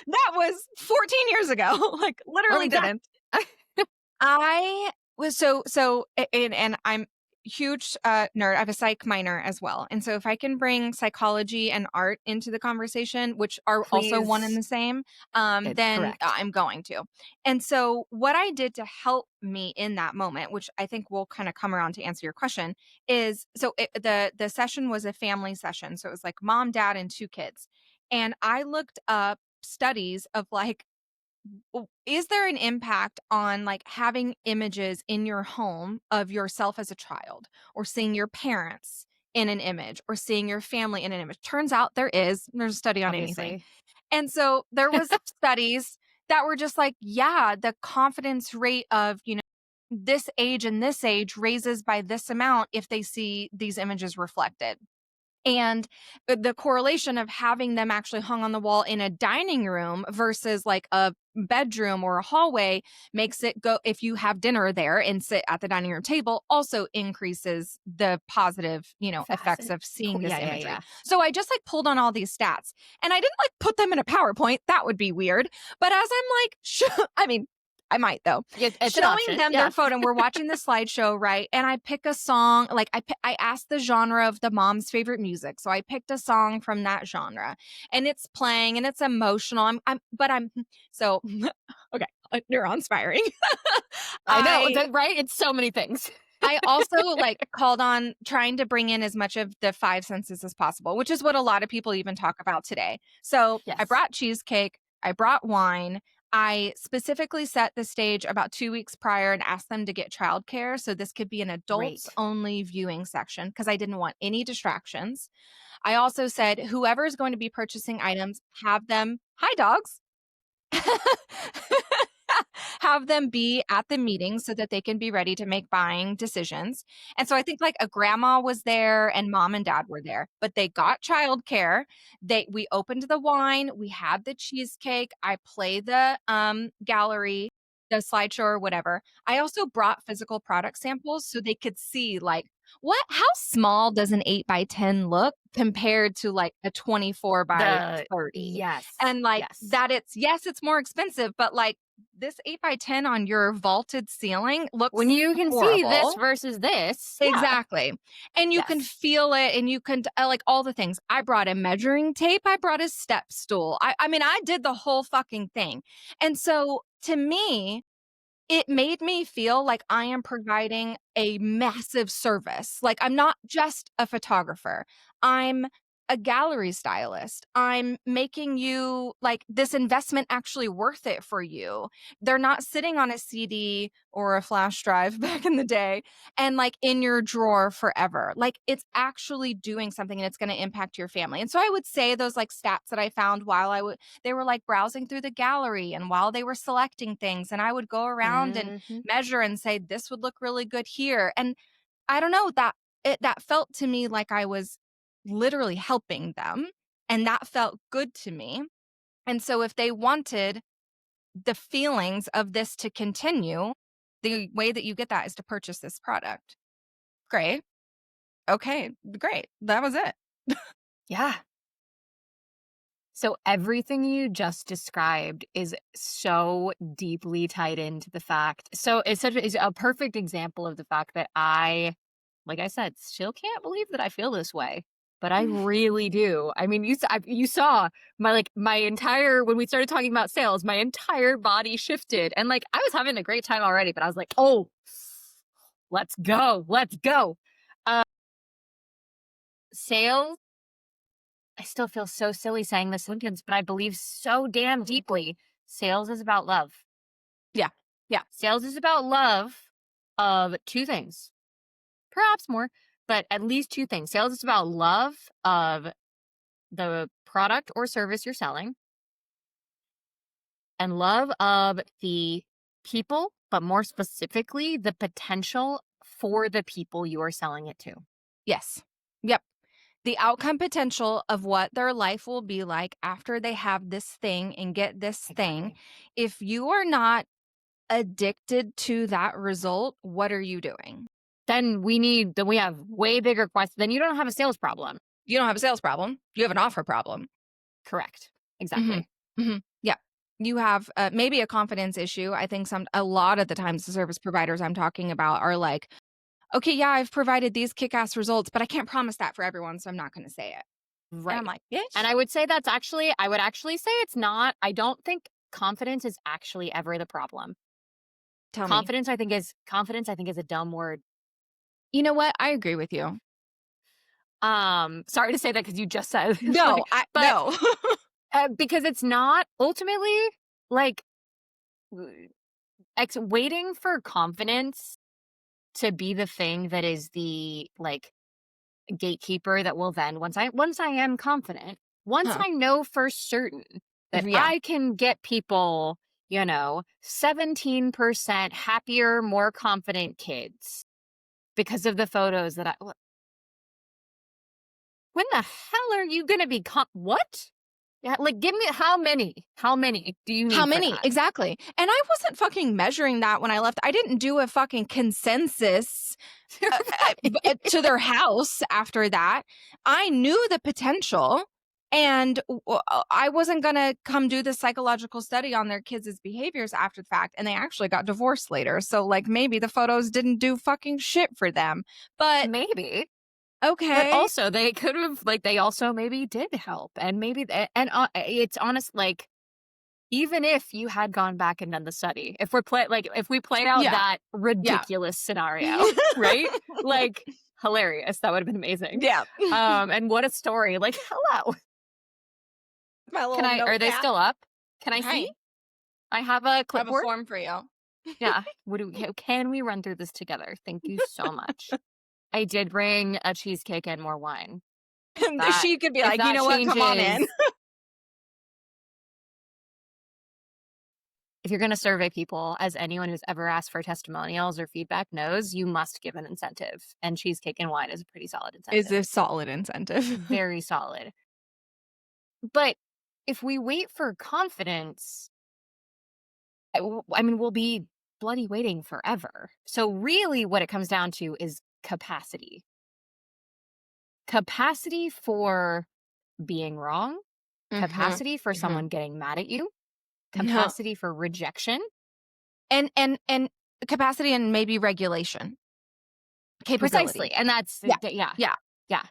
That was 14 years ago. Like,
Well,
literally
exactly.
didn't. I was and I'm huge nerd. I have a psych minor as well. And so if I can bring psychology and art into the conversation, which are also one and
Please.
the same, then
Correct.
I'm going to. And so what I did to help me in that moment, which I think will kind of come around to answer your question, is the session was a family session. So it was like mom, dad, and 2 kids. And I looked up studies of like is there an impact on like having images in your home of yourself as a child or seeing your parents in an image or seeing your family in an image? Turns out there's a study on anything.
Obviously.
And so there was studies that were just like, yeah, the confidence rate of, this age and this age raises by this amount if they see these images reflected. And the correlation of having them actually hung on the wall in a dining room versus like a bedroom or a hallway makes it go, if you have dinner there and sit at the dining room table, also increases the positive, effects
Facet.
of seeing
Cool.
this
Yeah, yeah,
imagery.
yeah.
So I just like pulled on all these stats and I didn't like put them in a PowerPoint. That would be weird. But as I'm like, I mean, I might though.
Yeah, it's an
Showing
option.
them
Yeah.
their photo, and we're watching the slideshow, right? And I pick a song, like I asked the genre of the mom's favorite music, so I picked a song from that genre, and it's playing, and it's emotional. I'm so okay. Neurons firing.
I know,
I
right? It's so many things.
I also like called on trying to bring in as much of the five senses as possible, which is what a lot of people even talk about today. So I
Yes.
brought cheesecake, I brought wine. I specifically set the stage about 2 weeks prior and asked them to get childcare. So this could be an adults
Great.
only viewing section because I didn't want any distractions. I also said, whoever is going to be purchasing items, have them, hi dogs, have them be at the meeting so that they can be ready to make buying decisions. And so I think like a grandma was there and mom and dad were there, but they got childcare. We opened the wine, we had the cheesecake, I play the gallery, the slideshow or whatever. I also brought physical product samples so they could see like how small does an 8 by 10 look compared to like a 24 by
The
30?
yes.
And like
Yes.
that yes, it's more expensive, but like this 8 by 10 on your vaulted ceiling
When
looks
you can see this
horrible.
versus this, yeah.
Exactly. And you can
Yes.
feel it and you can like all the things. I brought a measuring tape, I brought a step stool. I mean, I did the whole fucking thing. And so to me, it made me feel like I am providing a massive service. Like, I'm not just a photographer. I'm a gallery stylist. I'm making you like this investment actually worth it for you. They're not sitting on a CD or a flash drive back in the day and like in your drawer forever. Like it's actually doing something and it's going to impact your family. And so I would say those like stats that I found while they were like browsing through the gallery and while they were selecting things, and I would go around and
Mhm.
measure and say this would look really good here. And I don't know, that felt to me like I was literally helping them, and that felt good to me. And so if they wanted the feelings of this to continue, the way that you get that is to purchase this product. Great. Okay, great. That was it.
Yeah. So everything you just described is so deeply tied into the fact. So it's a perfect example of the fact that like I said, still can't believe that I feel this way, but I really do. I mean, you saw my entire when we started talking about sales, my entire body shifted, and like I was having a great time already, but I was like, oh, let's go, let's go. Uh, Sales. I still feel so silly saying this sentence, but I believe so damn deeply. Sales is about love.
Yeah. Yeah.
Sales is about love of two things, perhaps more, but at least two things. Sales is about love of the product or service you're selling and love of the people, but more specifically, the potential for the people you are selling it to.
Yes. Yep. The outcome potential of what their life will be like after they have this thing and get this thing.
Exactly.
If you are not addicted to that result, what are you doing?
Then we have way bigger questions. Then you don't have a sales problem.
You don't have a sales problem. You have an offer problem.
Correct.
Mhm.
Exactly.
Mhm. Yeah. You have maybe a confidence issue. I think a lot of the times the service providers I'm talking about are like, okay, yeah, I've provided these kick-ass results, but I can't promise that for everyone, so I'm not going to say it. And I'm
Right.
like,
And
bitch,
I would say I would actually say it's not. I don't think confidence is actually ever the problem.
tell me.
Confidence I think is a dumb word.
You know what? I agree with you.
Sorry to say that because you just said
No,
like,
I
but
no.
because it's not ultimately like waiting for confidence to be the thing that is the like gatekeeper that will then once I am confident, once
Huh.
I know for certain that
Yeah.
I can get people, 17% happier, more confident kids because of the photos that When the hell are you gonna be what? Yeah, like, give me how many do you
How
need for
many?
that?
Exactly. And I wasn't fucking measuring that when I left. I didn't do a fucking consensus
Right.
to their house after that. I knew the potential, and I wasn't going to come do this psychological study on their kids' behaviors after the fact. And they actually got divorced later. So, like, maybe the photos didn't do fucking shit for them. But
Maybe. But
okay.
also, they could have, like, they also maybe did help, and maybe it's honest, like, even if you had gone back and done the study, if we played out
Yeah.
that
Yeah.
ridiculous scenario, right? Like, hilarious. That would have been amazing.
Yeah.
And what a story. Like, hello.
My little
Are they
notepad.
still up? Can I see?
Hey,
I have a
I have a
clipboard.
form for you.
Yeah. Can we run through this together? Thank you so much. I did bring a cheesecake and more wine. That
She could be
if
like, you
that
know what? Come on in.
changes, if you're going to survey people, as anyone who's ever asked for testimonials or feedback knows, you must give an incentive. And cheesecake and wine is a pretty solid
Is
incentive.
a solid incentive.
Very solid. But if we wait for confidence, I mean, we'll be bloody waiting forever. So, really, what it comes down to is capacity for being wrong,
Mhm,
capacity for
mhm.
someone getting mad at you,
No.
capacity for rejection.
And capacity and maybe regulation, capability.
Precisely. And that's,
Yeah,
yeah,
yeah,
yeah.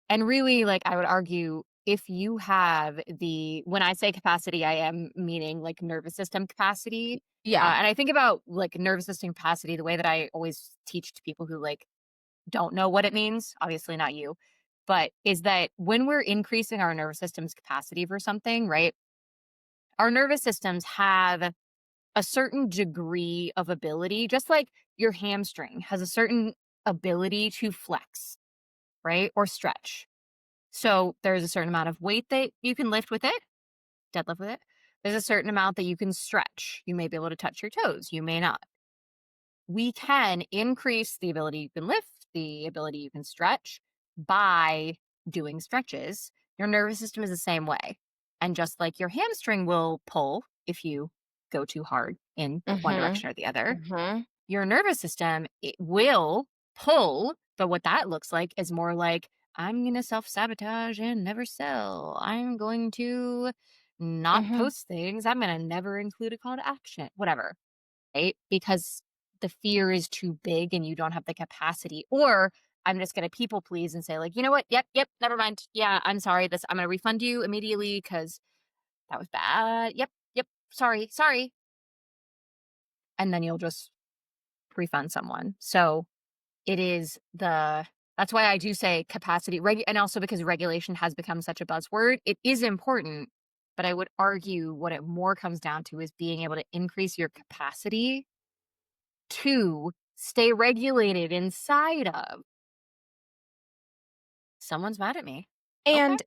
And really, like, I would argue if you have when I say capacity, I am meaning like nervous system capacity.
yeah.
And I think about like nervous system capacity the way that I always teach to people who like don't know what it means, obviously not you, but is that when we're increasing our nervous system's capacity for something, right? Our nervous systems have a certain degree of ability, just like your hamstring has a certain ability to flex, right? Or stretch. So there's a certain amount of weight that you can lift with it, deadlift with it. There's a certain amount that you can stretch. You may be able to touch your toes, you may not. We can increase the ability you can lift, the ability you can stretch by doing stretches. Your nervous system is the same way. And just like your hamstring will pull if you go too hard in one
Mhm,
direction or the other,
mhm,
your nervous system, it will pull. But what that looks like is more like, I'm going to self sabotage and never sell. I'm going to not
mhm,
post things. I'm going to never include a call to action, whatever, right? Because the fear is too big and you don't have the capacity. Or I'm just going to people please and say, like, you know what? Yep, never mind. Yeah, I'm sorry. I'm going to refund you immediately because that was bad. Yep, sorry. And then you'll just refund someone. So it is that's why I do say capacity, and also because regulation has become such a buzzword, it is important. But I would argue what it more comes down to is being able to increase your capacity to stay regulated inside of someone's mad at me. Okay.
and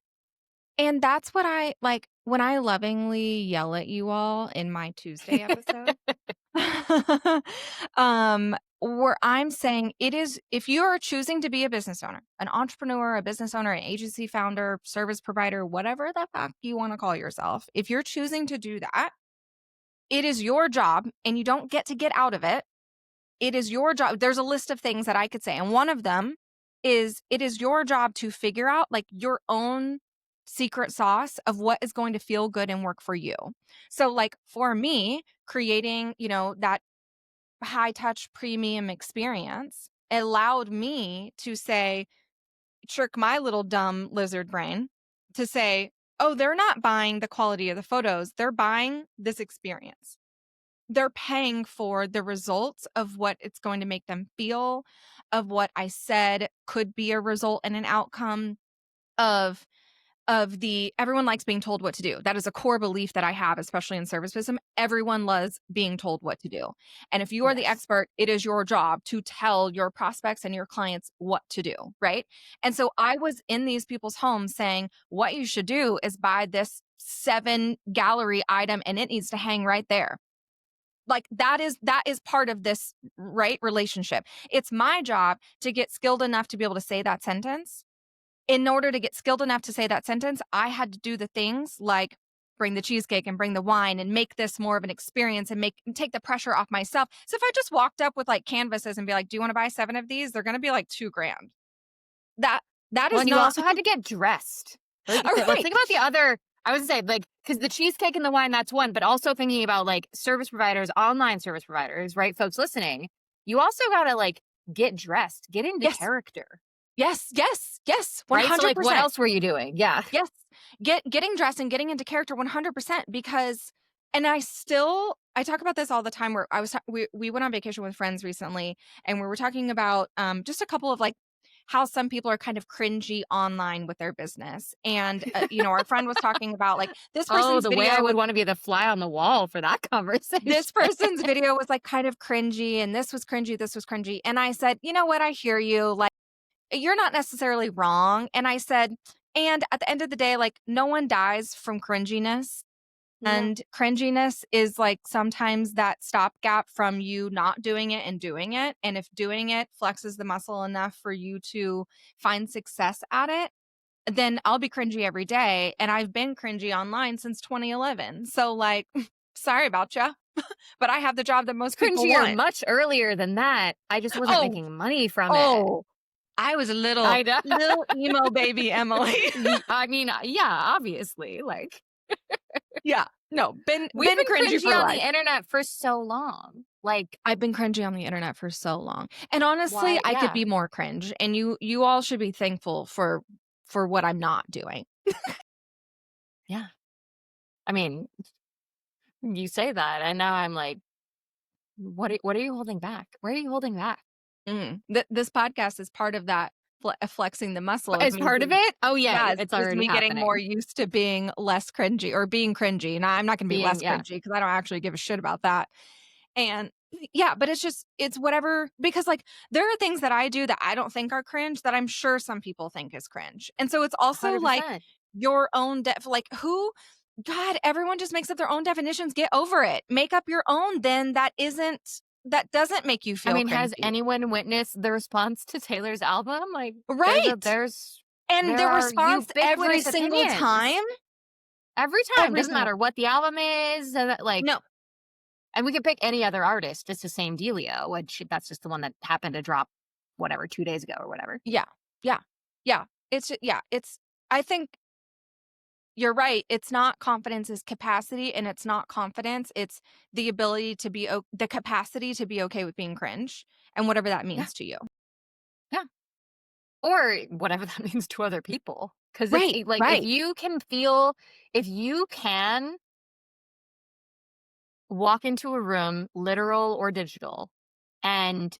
and that's what I like when I lovingly yell at you all in my Tuesday episode. Where I'm saying it is if you are choosing to be a business owner, an entrepreneur, a business owner, an agency founder, service provider, whatever the fuck you wanna call yourself, if you're choosing to do that, it is your job and you don't get to get out of it. It is your job. There's a list of things that I could say, and one of them is it is your job to figure out like your own secret sauce of what is going to feel good and work for you. So like for me, creating, that high touch premium experience allowed me to say, trick my little dumb lizard brain to say, oh, they're not buying the quality of the photos. They're buying this experience. They're paying for the results of what it's going to make them feel, of what I said could be a result and an outcome of the everyone likes being told what to do. That is a core belief that I have, especially in service business. Everyone loves being told what to do. And if you are the
Yes.
expert, it is your job to tell your prospects and your clients what to do, right? And so I was in these people's homes saying, what you should do is buy this 7 gallery item and it needs to hang right there. Like that is part of this, right, relationship. It's my job to get skilled enough to be able to say that sentence in order to get skilled enough to say that sentence, I had to do the things like bring the cheesecake and bring the wine and make this more of an experience and take the pressure off myself. So if I just walked up with like canvases and be like, do you want to buy 7 of these? They're going to be like $2,000. That
Well,
is
and you
not
also had to get dressed. Let's
right.
think about the other. I was gonna say, like, because the cheesecake and the wine, that's one, but also thinking about like service providers, online service providers, right? Folks listening, you also gotta like get dressed, get into
Yes.
character.
Yes, 100%.
Right? So like, what else were you doing? Yeah.
Yes. Getting dressed and getting into character 100% because, and I talk about this all the time where we went on vacation with friends recently and we were talking about just a couple of like how some people are kind of cringy online with their business. And, our friend was talking about like this person's
the
video
way I would want to be the fly on the wall for that conversation.
This person's video was like kind of cringy and this was cringy, this was cringy. And I said, you know what? I hear you. Like, you're not necessarily wrong. And I said, and at the end of the day, like no one dies from cringiness. And cringiness is like sometimes that stopgap from you not doing it and doing it. And if doing it flexes the muscle enough for you to find success at it, then I'll be cringy every day. And I've been cringy online since 2011. So like, sorry about you, but I have the job that most people
Cringier
want.
much earlier than that. I just wasn't making money from it.
I was a little emo baby Emylee.
I mean, yeah, obviously, like.
Yeah, no,
We've been
cringy
cringy on the internet for so long. Like,
I've been cringy on the internet for so long, and honestly, I could be more cringe. And you all should be thankful for what I'm not doing.
Yeah, I mean, you say that, and now I'm like, what are you holding back? Where are you holding back?
This podcast is part of that flexing the muscle.
Is part of it? Oh yeah, it's already
me
happening.
Getting more used to being less cringy or being cringy. And I'm not going to be less cringy because I don't actually give a shit about that. And yeah, but it's whatever, because like there are things that I do that I don't think are cringe that I'm sure some people think is cringe. And so it's also
100%.
like your own God, everyone just makes up their own definitions. Get over it. Make up your own. Then that doesn't make you feel
I mean,
cringy.
has anyone witnessed the response to Taylor's album? Like,
right.
There's
the response every single time.
Every time. Doesn't matter what the album is. Like, no. And we could pick any other artist. It's the same dealio, which that's just the one that happened to drop, whatever, 2 days ago or whatever.
Yeah. I think you're right. It's not confidence, is capacity, and it's not confidence. It's the ability to be, the capacity to be okay with being cringe and whatever that means to you.
Yeah. Or whatever that means to other people. Because if you can walk into a room, literal or digital, and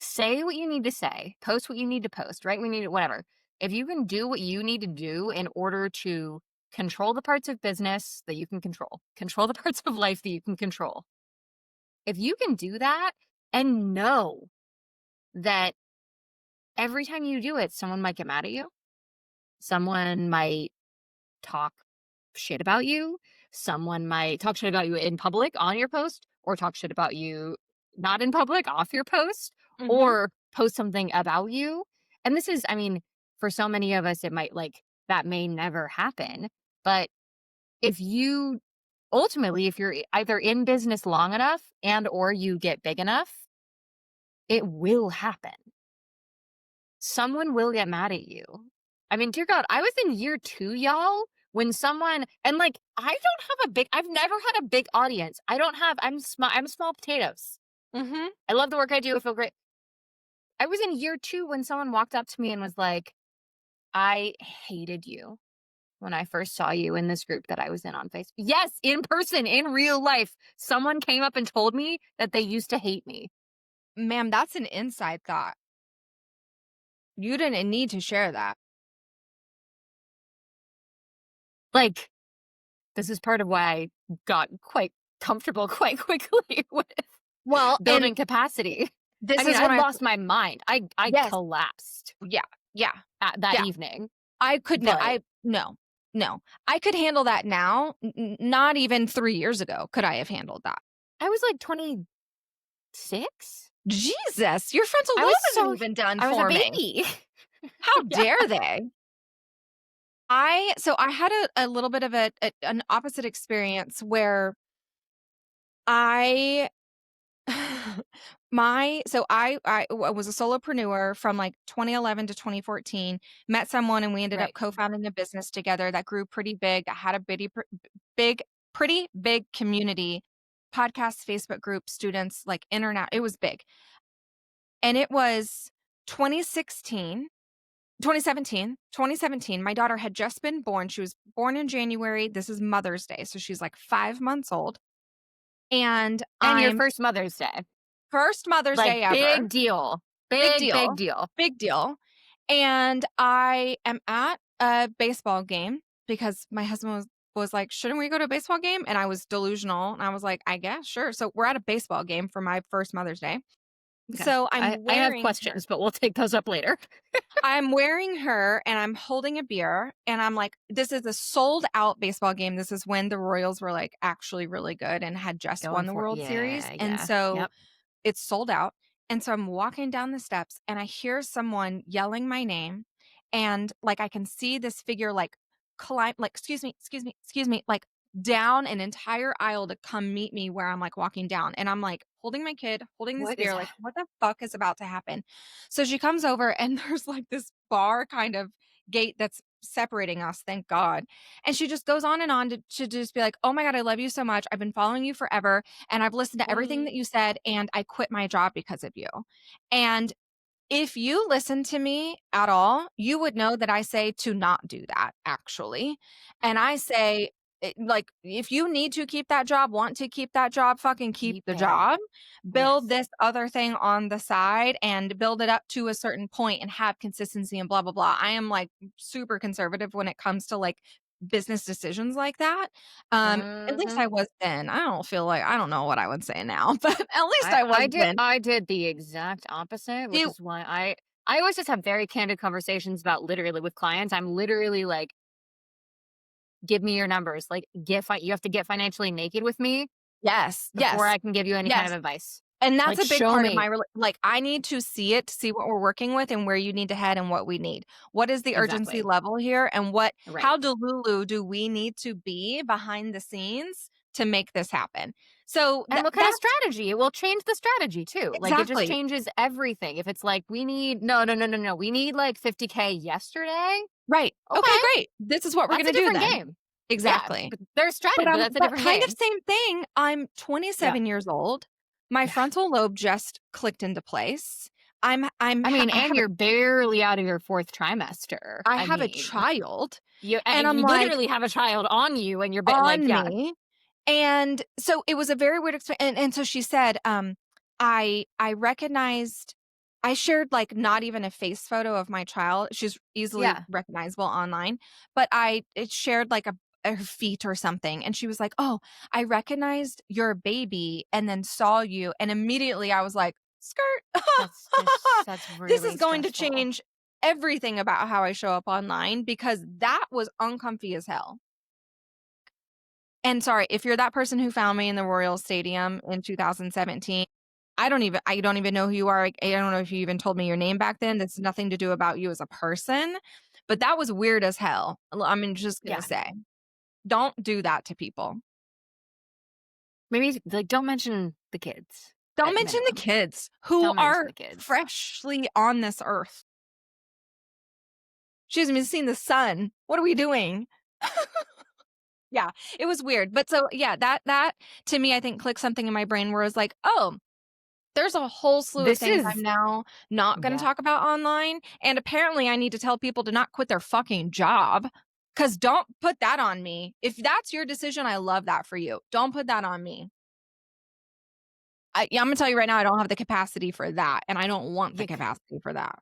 say what you need to say, post what you need to post, write what you need to, whatever. If you can do what you need to do in order to control the parts of business that you can control the parts of life that you can control. If you can do that and know that every time you do it, someone might get mad at you, someone might talk shit about you, someone might talk shit about you in public on your post, or talk shit about you not in public off your post, or post something about you. And this is, I mean, for so many of us, it might that may never happen. But if you're either in business long enough and or you get big enough, it will happen. Someone will get mad at you. I mean, dear God, I was in year 2, y'all, when someone, and I've never had a big audience. I'm small potatoes. I love the work I do. I feel great. I was in year 2 when someone walked up to me and was like, I hated you when I first saw you in this group that I was in on Facebook. Yes, in person, in real life, someone came up and told me that they used to hate me.
Ma'am, that's an inside thought. You didn't need to share that.
Like, this is part of why I got quite comfortable quite quickly with building capacity. I lost my mind. I collapsed.
Yeah.
That evening.
I could not. No. I could handle that now. Not even 3 years ago could I have handled that.
I was like 26.
Jesus, your frontal lobe hasn't even done for me.
I was a baby.
How
Yeah.
dare they? So I had a little bit of an opposite experience where I I was a solopreneur from like 2011 to 2014. Met someone and we ended up
Right.
co-founding a business together that grew pretty big. I had a big, pretty big community, podcasts, Facebook groups, students, like internet. It was big. And it was 2016, 2017. My daughter had just been born. She was born in January. This is Mother's Day. So she's like 5 months old. And
And your
I'm
first Mother's Day.
first Mother's
Like,
Day ever.
big deal.
Big
Big
deal.
deal.
Big deal. And I am at a baseball game because my husband was like, "Shouldn't we go to a baseball game?" And I was delusional. And I was like, "I guess, sure." So we're at a baseball game for my first Mother's Day.
Okay.
So
I have questions, but we'll take those up later.
I'm wearing her and I'm holding a beer and I'm like, this is a sold out baseball game. This is when the Royals were like actually really good and had just
Going
won the
for
World Series.
yeah,
And
yeah.
so
Yep.
it's sold out. And so I'm walking down the steps and I hear someone yelling my name. And like I can see this figure like climb, like, excuse me, like down an entire aisle to come meet me where I'm like walking down. And I'm like holding my kid, holding this
What is
beer, like,
that?
what the fuck is about to happen? So she comes over and there's like this bar kind of gate that's separating us, thank God. And she just goes on and on to just be like, oh my God, I love you so much. I've been following you forever and I've listened to everything
What?
that you said and I quit my job because of you. And if you listen to me at all, you would know that I say to not do that, actually. And I say, like, if you need to keep that job, want to keep that job, fucking keep
Keep
the
it.
job. Build
Yes.
this other thing on the side and build it up to a certain point and have consistency and blah, blah, blah. I am like super conservative when it comes to like business decisions like that. At least
Mhm.
I was then. I don't know what I would say now, but at least I was then.
I did the exact opposite, which
It
is why I always just have very candid conversations about literally with clients. I'm literally like, "Give me your numbers. Like, you have to get financially naked with me
Yes,
before
yes,
I can give you any kind
yes,
of advice.
and that's
Like,
a big
show
part of
me."
my like, I need to see it to see what we're working with and where you need to head and what we need. What is the urgency
Exactly.
level here and
Right.
how delulu do we need to be behind the scenes to make this happen? So
And what kind of
that's
strategy? It will change the strategy too. Like, it just
exactly,
changes everything. If it's like, we need no, no, no, no, no. We need like 50K yesterday.
right. Okay,
Okay.
great. This is what we're
That's a
gonna do
different
then.
game. Yeah.
Exactly.
But there's strategy, but that's a
But
different
kind of
game.
same thing, I'm
Yeah.
27 years old. My
Yeah.
frontal lobe just clicked into place.
I mean,
I
and
have a
you're barely out of your 4th trimester.
I
I
have a
mean,
child,
and
and I'm
you
like,
literally have a child on you and you're like,
on
yeah,
me, and so it was a very weird experience. And so she said, I recognized I shared, like, not even a face photo of my child. She's easily
yeah.
recognizable online, but it shared, like, her feet or something, and she was like, "Oh, I recognized your baby and then saw you," and immediately I was like, "Skirt."
That's
This is
really
going to
stressful.
change everything about how I show up online because that was uncomfy as hell. And sorry, if you're that person who found me in the Royal Stadium in 2017, I don't even know who you are. I don't know if you even told me your name back then. That's nothing to do about you as a person, but that was weird as hell. I'm just gonna
Yeah.
say, don't do that to people.
Maybe like don't mention the kids
Don't
at
mention the
minimum.
kids who
Don't mention
are
the kids.
freshly on this earth. She hasn't even seen the sun. What are we doing? Yeah, it was weird. But so yeah, that to me, I think clicked something in my brain where I was like, oh, there's a whole slew of
This
things I'm
is
now not gonna
yeah.
talk about online, and apparently I need to tell people to not quit their fucking job. 'Cause don't put that on me. If that's your decision, I love that for you. Don't put that on me. Yeah, I'm gonna tell you right now, I don't have the capacity for that, and I don't want the
Yeah,
capacity for that.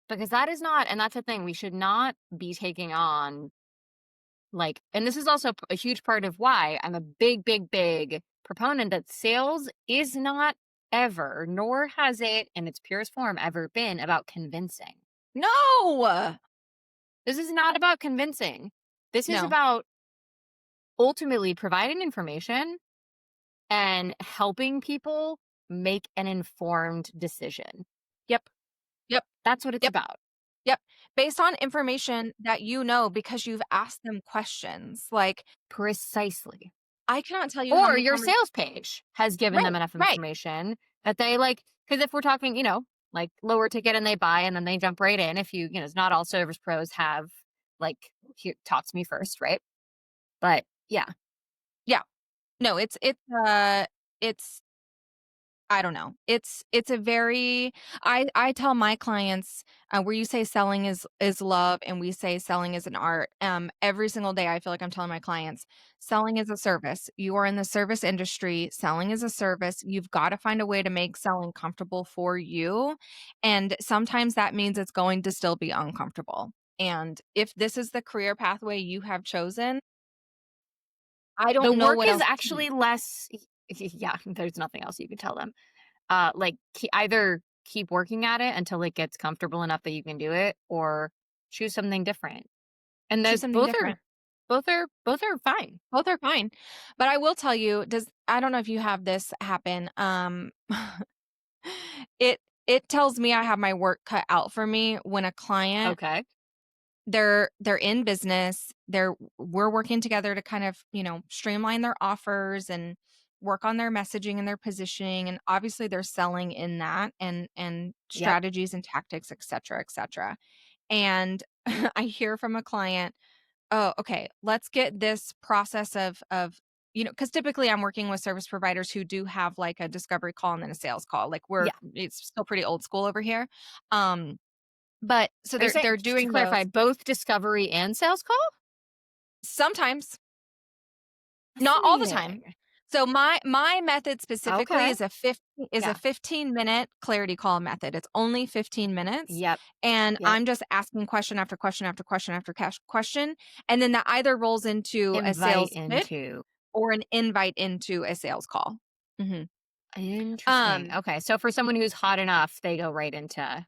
because that is not, and that's the thing. We should not be taking on like, and this is also a huge part of why I'm a big, big, big proponent that sales is not ever, nor has it in its purest form ever been about convincing.
No!
This is not about convincing. This is
No.
about ultimately providing information and helping people make an informed decision.
Yep. Yep.
That's what it's
Yep.
about.
Yep. Based on information that you know because you've asked them questions. Like,
Precisely.
I cannot tell you how
Or
many
your
convers
sales page has given them
Right,
enough
right.
information that they like, because if we're talking, like lower ticket and they buy and then they jump right in, if it's not all service pros have like, here, talk to me first, right? But yeah,
Yeah. No, it's I don't know. It's a very I tell my clients, where you say selling is love and we say selling is an art. Every single day I feel like I'm telling my clients, selling is a service. You are in the service industry. Selling is a service. You've got to find a way to make selling comfortable for you. And sometimes that means it's going to still be uncomfortable. And if this is the career pathway you have chosen, I
the
don't know
work
what
is
else to do.
actually less. Yeah, there's nothing else you can tell them. Like either keep working at it until it gets comfortable enough that you can do it, or choose something different. And
Choose
there's
something different.
both are fine.
Both are fine. But I will tell you, I don't know if you have this happen. It tells me I have my work cut out for me when a client,
Okay.
they're in business, we're working together to kind of, streamline their offers and work on their messaging and their positioning, and obviously they're selling in that, and
Yep.
strategies and tactics, et cetera, et cetera. And I hear from a client, oh, okay, let's get this process of because typically I'm working with service providers who do have like a discovery call and then a sales call. Like
Yeah.
it's still pretty old school over here. Um, but so
Are you
they're
saying, just to
doing
clarify,
those
both discovery and sales call?
sometimes, not all the time.
Fascinating.
So my method specifically
Okay.
is a
Yeah.
15-minute clarity call method. It's only 15 minutes,
Yep.
and
Yep.
I'm just asking question after question after question after question, and then that either rolls into a
Invite
sales pitch
into.
or an invite into a sales call. Mhm.
Interesting.
Um,
Okay. So for someone who's hot enough, they go right into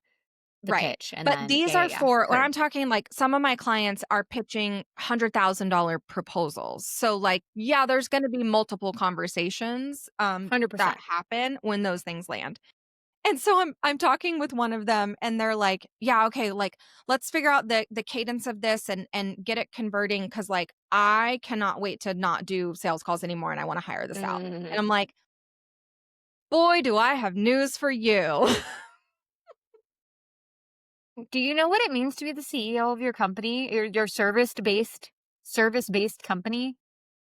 the
right.
pitch and
But
then,
these
yeah, yeah,
are
yeah.
for when
Heard.
I'm talking, like, some of my clients are pitching $100,000 proposals. So, like, yeah, there's gonna be multiple conversations, that
100%.
happen when those things land. And so I'm talking with one of them and they're like, "Yeah, okay, like, let's figure out the cadence of this and get it converting because like, I cannot wait to not do sales calls anymore and I wanna hire this out." And
Mhm.
I'm like, "Boy, do I have news for you."
Do you know what it means to be the CEO of your company, your service-based company?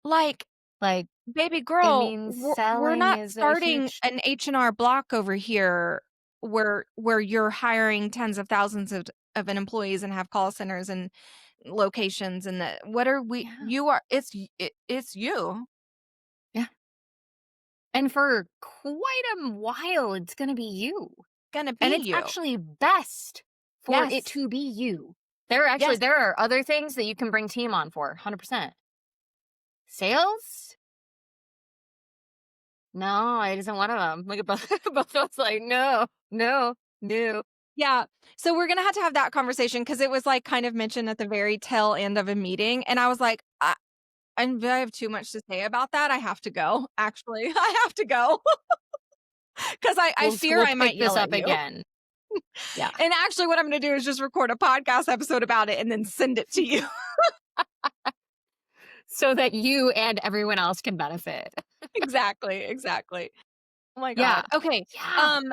Like,
Like,
"Baby
it
girl,
means
we're
selling
not
is a
starting
huge.
an H&R Block over here where you're hiring tens of thousands of an employees and have call centers and locations and the what are we
Yeah.
you are it's you.
Yeah. And for quite a while, it's gonna be you.
Gonna
And
be
it's
you."
actually best for it
Yes.
to be you.
Yes.
There are other things that you can bring team on for, 100%. Sales? No, it isn't one of them. Look at both both of us like, "No, no, no."
Yeah. So we're gonna have to have that conversation because it was, like, kind of mentioned at the very tail end of a meeting, and I was like, I have too much to say about that. I have to go, actually. I have to go because I fear
We'll
I might
pick this
yell at
up
you.
again. Yeah.
And actually what I'm gonna do is just record a podcast episode about it and then send it to you.
So that you and everyone else can benefit.
Exactly, exactly. Oh my
Yeah.
god. Okay,
Yeah.
um,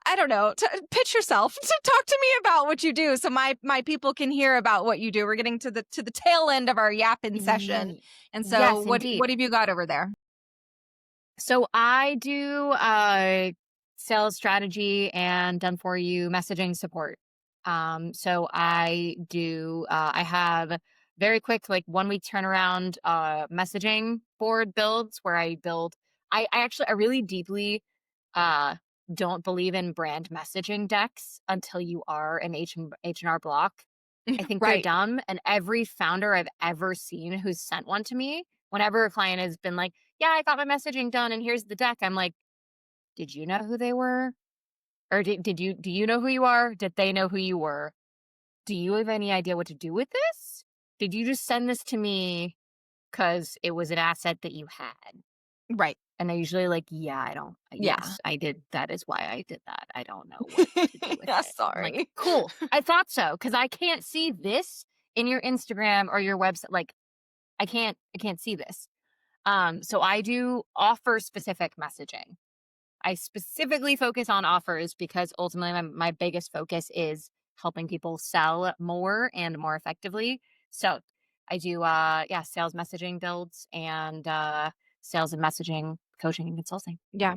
I don't know, pitch yourself. Talk to me about what you do so my people can hear about what you do. We're getting to the tail end of our yapping session,
Ye
and so
Yes, indeed.
what have you got over there?
So I do sales strategy and done for you messaging support. So I have very quick, like 1 week turnaround messaging board builds where I build. I really deeply uh don't believe in brand messaging decks until you are an H&R Block. I think they're
Right.
dumb, and every founder I've ever seen who's sent one to me, whenever a client has been like, "Yeah, I got my messaging done and here's the deck." I'm like, "Did you know who they were? Or do you know who you are? Did they know who you were? Do you have any idea what to do with this? Did you just send this to me cuz it was an asset that you had?"
Right.
And they're usually like, "Yeah, I don't
Yeah.
yes, I did that is why I did that. I don't know what to do with
Yeah,
it." I'm like,
sorry.
"Cool. I thought so, because I can't see this in your Instagram or your website, like, I can't see this." So I do offer specific messaging. I specifically focus on offers because ultimately my biggest focus is helping people sell more and more effectively. So I do yeah, sales messaging builds and sales and messaging coaching and consulting.
Yeah.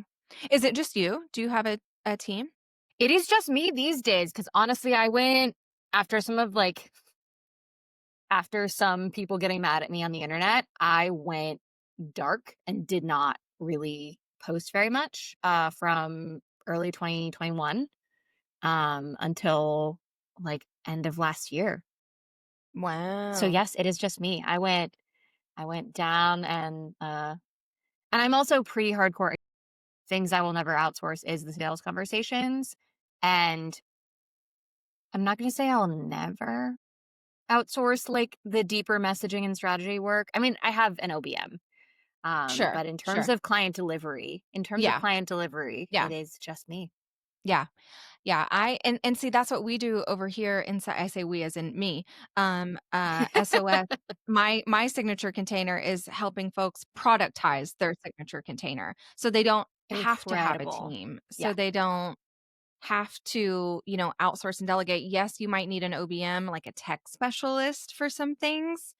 Is it just you? Do you have a team?
It is just me these days because honestly, I went after some of like after some people getting mad at me on the internet, I went dark and did not really post very much from early 2021 until like end of last year. So
Wow.
yes, it is just me. I went down and I'm also pretty hardcore. Things I will never outsource is the sales conversations. And I'm not going to say I'll never outsource like the deeper messaging and strategy work. I mean, I have an OBM.
Sure,
But in terms
sure.
of client delivery,
Yeah, yeah,
it is just me.
yeah. Yeah, I and see, that's what we do over here inside. I say we as in me. SOS, my signature container is helping folks productize their signature container, so they don't have to have a
Incredible.
team, so
Yeah,
they don't have to, outsource and delegate. Yes, you might need an OBM, like a tech specialist for some things,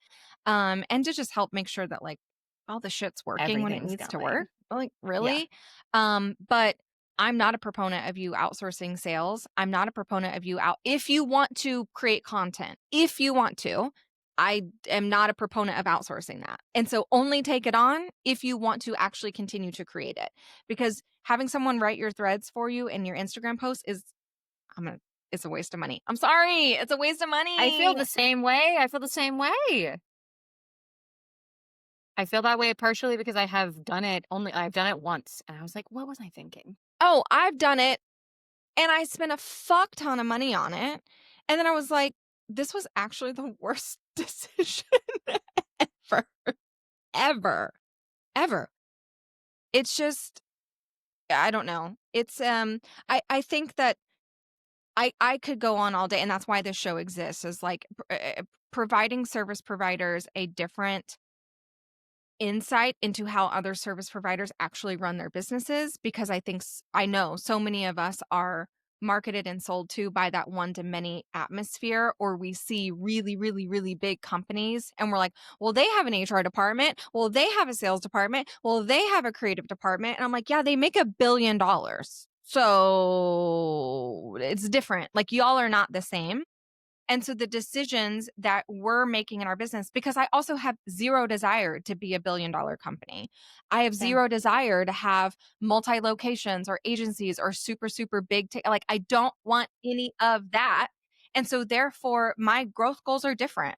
and to just help make sure that, like, all the shit's working when it
everything's
needs to
going.
work. Like,
Yeah,
really? But I'm not a proponent of you outsourcing sales. I'm not a proponent of you out if you want to create content, if you want to, I am not a proponent of outsourcing that. And so only take it on if you want to actually continue to create it. Because having someone write your threads for you and your Instagram post is I'm gonna it's a waste of money. I'm sorry, it's a waste of
I feel
money.
the same way. I feel the same way. I feel that way partially because I've done it once, and I was like, "What was I thinking?"
Oh, I've done it and I spent a fuck ton of money on it. And then I was like, this was actually the worst decision ever, ever, ever. It's just I don't know. It's I think that I could go on all day, and that's why this show exists, is like providing service providers a different insight into how other service providers actually run their businesses, because I know so many of us are marketed and sold to by that one to many atmosphere, or we see really really really big companies and we're like, well, they have an HR department, well, they have a sales department, well, they have a creative department, and I'm like, yeah, they make $1 billion, so it's different. Like, y'all are not the same. And so the decisions that we're making in our business, because I also have zero desire to be $1 billion company. I have
Same.
zero desire to have multi locations or agencies or super, super big. Like, I don't want any of that. And so therefore, my growth goals are different.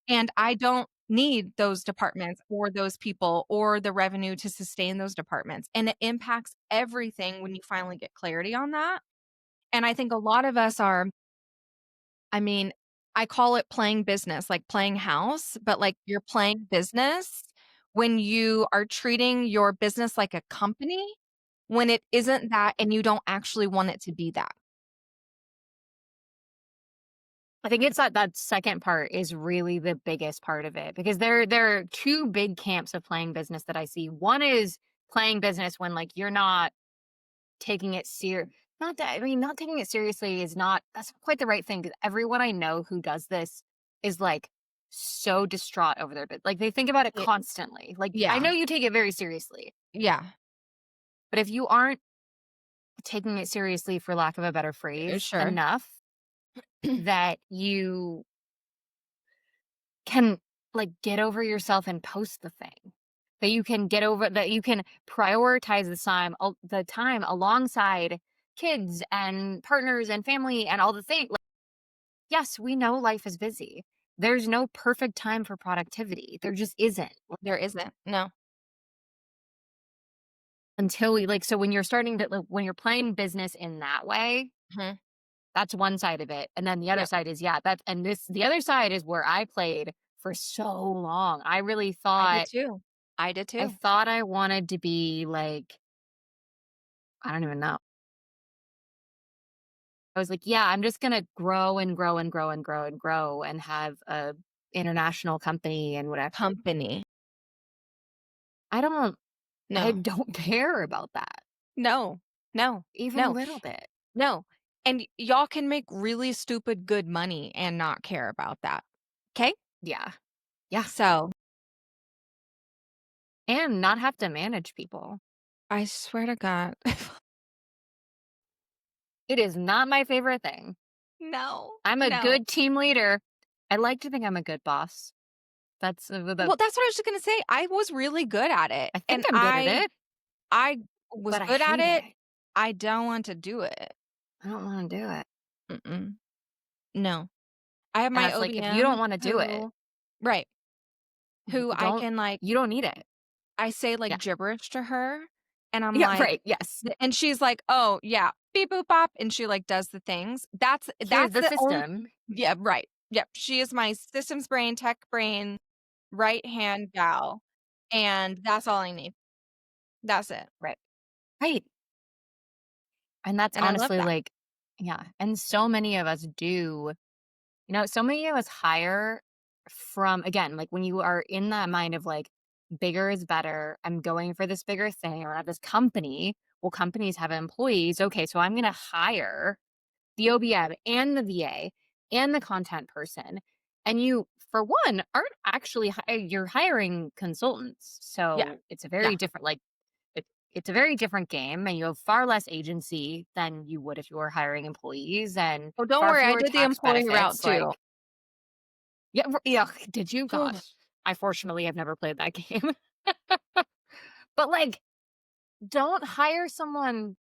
And I don't need those departments or those people or the revenue to sustain those departments. And it impacts everything when you finally get clarity on that. And I think a lot of us are, I mean, I call it playing business, like playing house, but, like, you're playing business when you are treating your business like a company, when it isn't that and you don't actually want it to be that.
I think it's that second part is really the biggest part of it because there are two big camps of playing business that I see. One is playing business when like you're not taking it not that I mean, not taking it seriously is not that's not quite the right thing because everyone I know who does this is like so distraught over their bit. Like they think about it
It
constantly. Like I
Yeah,
know you take it very seriously,
yeah,
but if you aren't taking it seriously, for lack of a better phrase,
sure.
enough that you can like get over yourself and post the thing. That you can get over that you can prioritize the time alongside kids and partners and family and all the things. Like, yes, we know life is busy. There's no perfect time for productivity. There just isn't.
There isn't. No.
Until we like so when you're starting to like, when you're playing business in that way,
Mhm.
that's one side of it. And then the other
Yep.
side is yeah, that's and this the other side is where I played for so long. I really
I did
thought
too. I did
I
too.
thought I wanted to be like, I don't even know. I was like, yeah, I'm just gonna grow and grow and grow and grow and grow and have a international company and whatever.
Company.
I don't I
No.
don't care about that.
No. No.
Even a
No.
little bit.
No. And y'all can make really stupid good money and not care about that. Okay?
Yeah. Yeah.
So
And not have to manage people.
I swear to God.
It is not my favorite thing.
No.
I'm a
No.
good team leader. I like to think I'm a good boss. That's the
Well, that's what I was just gonna say. I was really good at it.
I
And
think I'm good at it,
I was
but I
good at
hate
it.
it.
I don't want to do it.
I don't want to do it.
Mm-mm. No. I have
And
my
that's like, if you don't
OBM
want to do it,
who right, who I
don't
can, like
you don't need it.
I say,
Yeah.
like, gibberish to her, and I'm
Yeah,
like
right. Yes.
and she's like, "Oh, yeah, beep boop bop," and she, like, does the things.
Here's
That's
the
the only
system.
yeah, right. Yep, she is my systems brain, tech brain, right-hand gal, and that's all I need. That's it,
Right. Right. And that's
and I love
honestly
that.
like, yeah. And so many of us do, so many of us hire from, again, like when you are in that mind of like, bigger is better. I'm going for this bigger thing or at this company. Well, companies have employees. Okay. So I'm going to hire the OBM and the VA and the content person. And you, for one, aren't actually, you're hiring consultants.
Yeah,
So it's a
yeah.
very different, like, it's a very different game, and you have far less agency than you would if you were hiring employees, and
Oh, don't
far
worry, I
fewer
did the
tax
employee route
benefits.
too.
Like, yeah, yeah. Did you? Ugh.
Gosh.
I fortunately have never played that game, but like, don't hire someone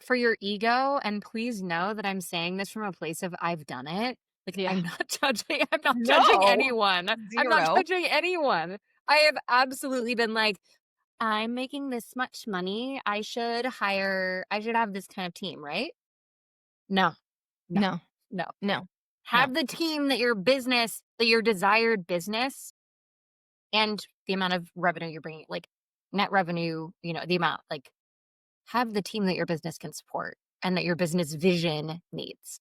for your ego. And please know that I'm saying this from a place of I've done it. Like,
Yeah.
I'm not judging. I'm not judging
No.
anyone. I'm not
0.
judging anyone. I have absolutely been like, I'm making this much money. I should have this kind of team, right? No, no,
No,
no.
no, no.
Have the team that your desired business and the amount of revenue you're bringing, like net revenue, the amount, like have the team that your business can support and that your business vision needs.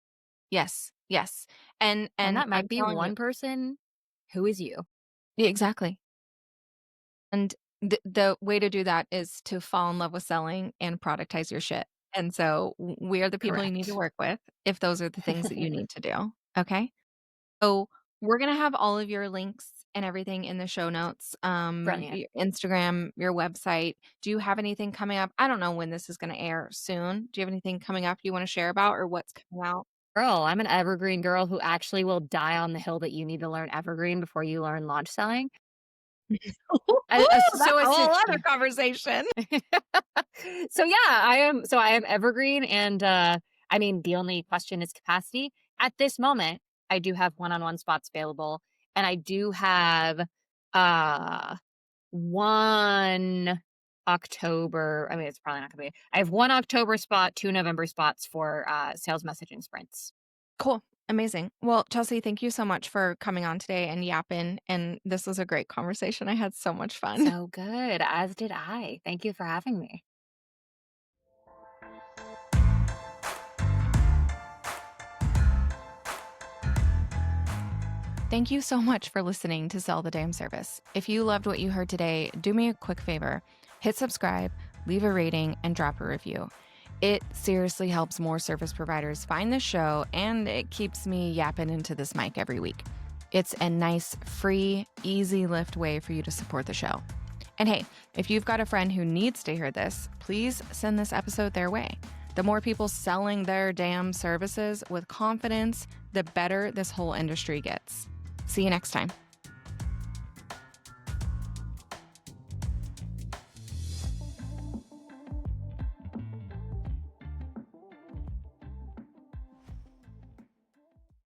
Yes, yes.
And
And
that
I'm
might be
telling you
one person who is you.
yeah, exactly. And the way to do that is to fall in love with selling and productize your shit. And so we are the people you need to
Correct.
work with if those are the things that you need to do. Okay. So we're going to have all of your links and everything in the show notes.
Brilliant.
Your Instagram, your website. Do you have anything coming up? I don't know when this is going to air soon. Do you have anything coming up you want to share about or what's coming out?
Girl, I'm an evergreen girl who actually will die on the hill that you need to learn evergreen before you learn launch selling.
That's a whole other conversation.
So yeah, I am evergreen, and I mean, the only question is capacity. At this moment, I do have one-on-one spots available, and I do have uh one October. I mean, it's probably not gonna be. I have one October spot, two November spots for sales messaging sprints.
Cool. Amazing. Well, Chelsea, thank you so much for coming on today and yapping. And this was a great conversation. I had so much fun.
So good, as did I. Thank you for having me.
Thank you so much for listening to Sell the Damn Service. If you loved what you heard today, do me a quick favor. Hit subscribe, leave a rating, and drop a review. It seriously helps more service providers find the show, and it keeps me yapping into this mic every week. It's a nice, free, easy lift way for you to support the show. And hey, if you've got a friend who needs to hear this, please send this episode their way. The more people selling their damn services with confidence, the better this whole industry gets. See you next time.